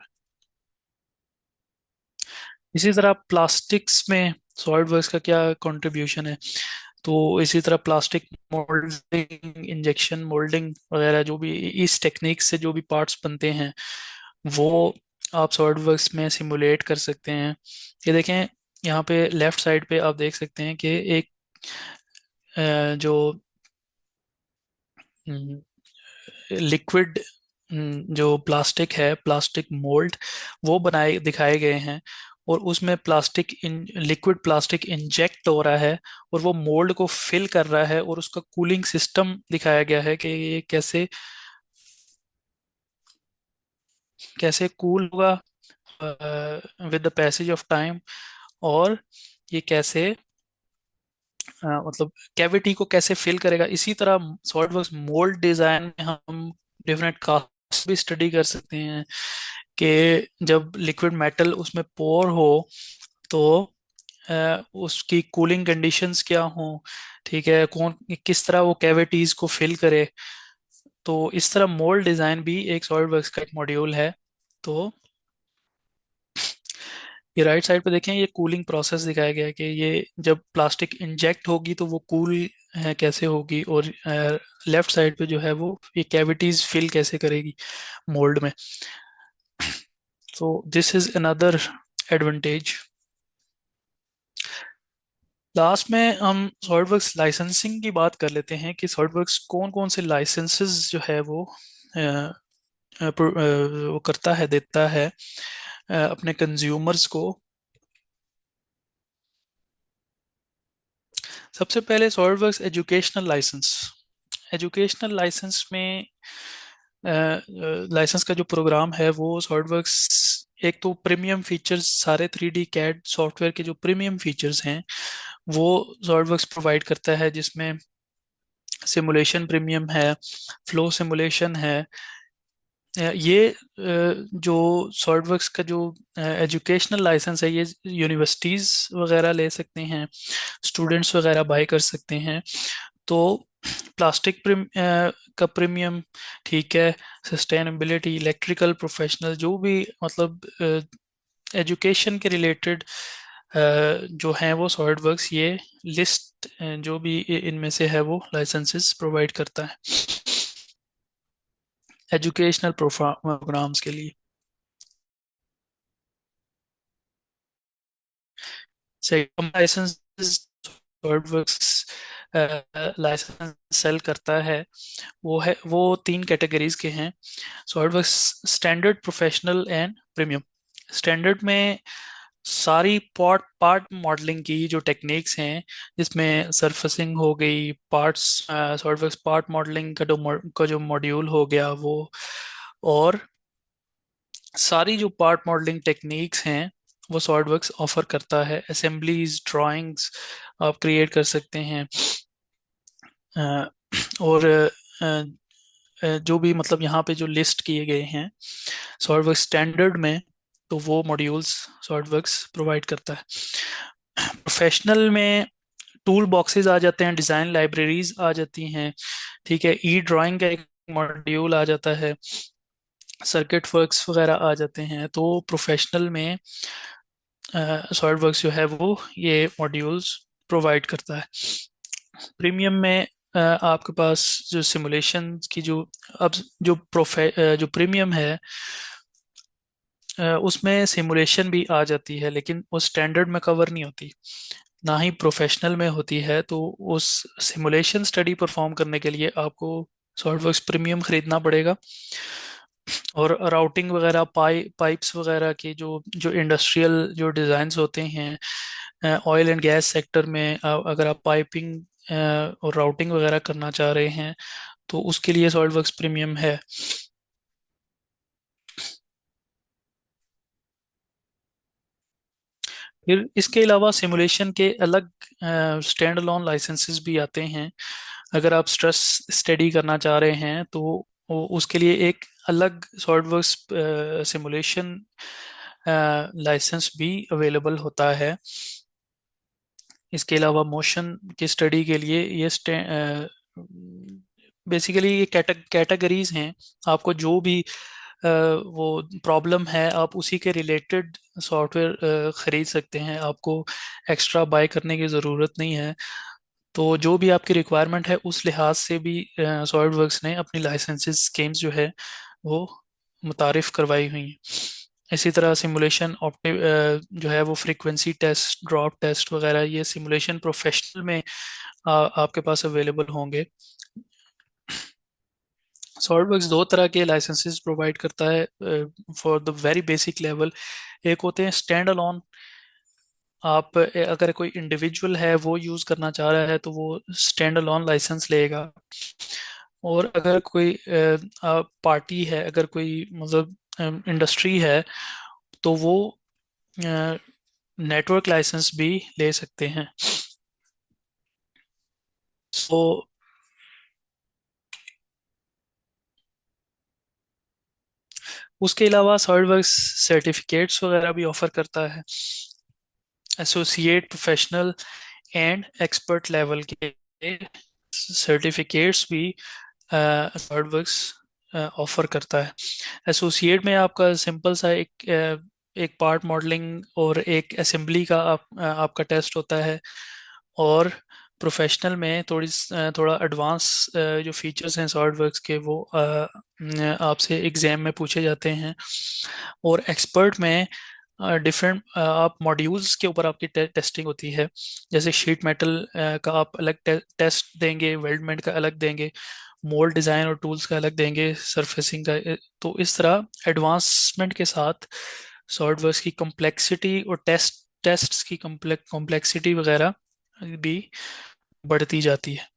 इसी तरह प्लास्टिक्स में सॉलिडवर्क्स का क्या कंट्रीब्यूशन है, तो इसी तरह प्लास्टिक मोल्डिंग, इंजेक्शन मोल्डिंग वगैरह, जो भी इस टेक्निक से जो भी पार्ट्स बनते हैं वो आप सॉलिडवर्क्स में सिमुलेट कर सकते हैं। ये देखें, यहाँ पे लेफ्ट साइड पे आप देख सकते हैं कि एक जो लिक्विड जो प्लास्टिक है, प्लास्टिक मोल्ड, वो बनाए दिखाए गए हैं, और उसमें plastic in liquid plastic inject हो रहा है और वो मोल्ड को फिल कर रहा है, और उसका कूलिंग सिस्टम दिखाया गया है कि ये कैसे कैसे कूल होगा with the passage of time, और ये कैसे मतलब कैविटी को कैसे फिल करेगा। इसी तरह सॉलिडवर्क्स मोल्ड डिजाइन में हम डिफरेंट कास्ट भी स्टडी कर सकते हैं कि जब लिक्विड मेटल उसमें पोर हो तो उसकी कूलिंग कंडीशंस क्या हो, ठीक है, कौन किस तरह वो कैविटीज को फिल करे। तो इस तरह मोल्ड डिजाइन भी एक सॉलिडवर्क्स का एक मॉड्यूल है। तो ये राइट साइड पे देखें, ये कूलिंग प्रोसेस दिखाया गया है कि ये जब प्लास्टिक इंजेक्ट होगी तो वो कूल है कैसे होगी, और लेफ्ट साइड पे जो है वो ये कैविटीज फिल कैसे करेगी मोल्ड में। So this is another advantage. Last में हम सॉलिडवर्क्स लाइसेंसिंग की बात कर लेते हैं कि सॉलिडवर्क्स कौन कौन से लाइसेंसेस जो है वो वो करता है, देता है अपने कंज्यूमर्स को। सबसे पहले SolidWorks educational licence. Educational licence में लाइसेंस का जो प्रोग्राम है वो सॉलिडवर्क्स एक तो प्रीमियम फीचर्स, सारे 3D कैड सॉफ्टवेयर के जो प्रीमियम फीचर्स हैं वो सॉलिडवर्क्स प्रोवाइड करता है, जिसमें सिमुलेशन प्रीमियम है, फ्लो सिमुलेशन है। ये जो सॉलिडवर्क्स का जो एजुकेशनल लाइसेंस है ये यूनिवर्सिटीज़ वगैरह ले सकते हैं, स्टूडेंट्स वगैरह बाय कर सकते हैं। तो प्लास्टिक का प्रीमियम, ठीक है, सस्टेनेबिलिटी, इलेक्ट्रिकल प्रोफेशनल, जो भी मतलब एजुकेशन के रिलेटेड जो हैं वो सॉलिडवर्क्स ये लिस्ट जो भी इनमें से है वो लाइसेंसेस प्रोवाइड करता है एजुकेशनल प्रोग्राम्स के लिए। Second licence SolidWorks licence sell करता है, वो तीन कैटेगरीज के हैं। SolidWorks standard, professional and premium. Standard में सारी पार्ट पार्ट मॉडलिंग की जो टेक्निक्स हैं, जिसमें सरफेसिंग हो गई, पार्ट्स, सॉलिडवर्क्स पार्ट मॉडलिंग का जो मॉड्यूल हो गया वो, और सारी जो पार्ट मॉडलिंग टेक्निक्स हैं वो सॉलिडवर्क्स ऑफर करता है। असेंबलीज, ड्राइंग्स आप क्रिएट कर सकते हैं। अ, और जो भी मतलब यहाँ पे जो लिस्ट किए गए हैं सॉलिडवर्क्स स्टैंडर्ड में, तो वो मॉड्यूल्स सॉलिडवर्क्स प्रोवाइड करता है। प्रोफेशनल में टूल बॉक्सेस आ जाते हैं, डिज़ाइन लाइब्रेरीज आ जाती हैं, ठीक है, ई ड्राइंग का एक मॉड्यूल आ जाता है, सर्किट वर्क्स वगैरह आ जाते हैं। तो प्रोफेशनल में सॉलिडवर्क्स जो है वो ये मॉड्यूल्स प्रोवाइड करता है। प्रीमियम में आपके पास जो सिमुलेशन की जो, अब जो प्रीमियम है उसमें सिमुलेशन भी आ जाती है, लेकिन वो स्टैंडर्ड में कवर नहीं होती, ना ही प्रोफेशनल में होती है। तो उस सिमुलेशन स्टडी परफॉर्म करने के लिए आपको सॉलिडवर्क्स प्रीमियम खरीदना पड़ेगा। और राउटिंग वगैरह, पाइप्स वगैरह के जो जो इंडस्ट्रियल जो डिज़ाइंस होते हैं, ऑयल एंड गैस सेक्टर में, अगर आप पाइपिंग और राउटिंग वगैरह करना चाह रहे हैं तो उसके लिए सॉलिडवर्क्स प्रीमियम है। फिर इसके अलावा सिमुलेशन के अलग स्टैंड अलोन लाइसेंसेस भी आते हैं। अगर आप स्ट्रेस स्टडी करना चाह रहे हैं तो उसके लिए एक अलग सॉलिडवर्क्स सिमुलेशन लाइसेंस भी अवेलेबल होता है। इसके अलावा मोशन की स्टडी के लिए ये बेसिकली ये कैटेगरीज हैं। आपको जो भी वो प्रॉब्लम है, आप उसी के रिलेटेड सॉफ्टवेयर खरीद सकते हैं, आपको एक्स्ट्रा बाय करने की ज़रूरत नहीं है। तो जो भी आपकी रिक्वायरमेंट है उस लिहाज से भी सॉलिडवर्क्स ने अपनी लाइसेंसेस स्कीम्स जो है वो मुतारिफ करवाई हुई हैं। इसी तरह सिमुलेशन जो है वो फ्रीक्वेंसी टेस्ट, ड्रॉप टेस्ट वगैरह, ये सिमुलेशन प्रोफेशनल में आपके पास अवेलेबल होंगे। सॉलिडवर्क्स दो तरह के लाइसेंसेस प्रोवाइड करता है for the very basic level. एक होते हैं स्टैंड अलोन। आप अगर कोई इंडिविजुअल है वो यूज़ करना चाह रहा है तो वो स्टैंड अलोन लाइसेंस लेगा। और अगर कोई पार्टी है, अगर कोई मतलब इंडस्ट्री है, तो वो नेटवर्क लाइसेंस भी ले सकते हैं। सो उसके अलावा सॉलिडवर्क्स सर्टिफिकेट्स वगैरह भी ऑफर करता है। Associate, professional and expert level के सर्टिफिकेट्स भी सॉलिडवर्क्स ऑफर करता है। एसोसिएट में आपका सिंपल सा एक पार्ट मॉडलिंग और एक असेंबली का आपका टेस्ट होता है। और प्रोफेशनल में थोड़ा एडवांस जो फीचर्स हैं सॉलिडवर्क्स के वो आपसे एग्जाम में पूछे जाते हैं। और एक्सपर्ट में डिफरेंट आप मॉड्यूल्स के ऊपर आपकी टेस्टिंग होती है। जैसे शीट मेटल का आप अलग टेस्ट देंगे, वेल्डमेंट का अलग देंगे, मोल्ड डिज़ाइन और टूल्स का अलग देंगे, सरफेसिंग का। तो इस तरह एडवांसमेंट के साथ सॉलिडवर्क्स की कॉम्प्लेक्सिटी और टेस्ट्स की कॉम्प्लेक्सिटी वगैरह भी बढ़ती जाती है।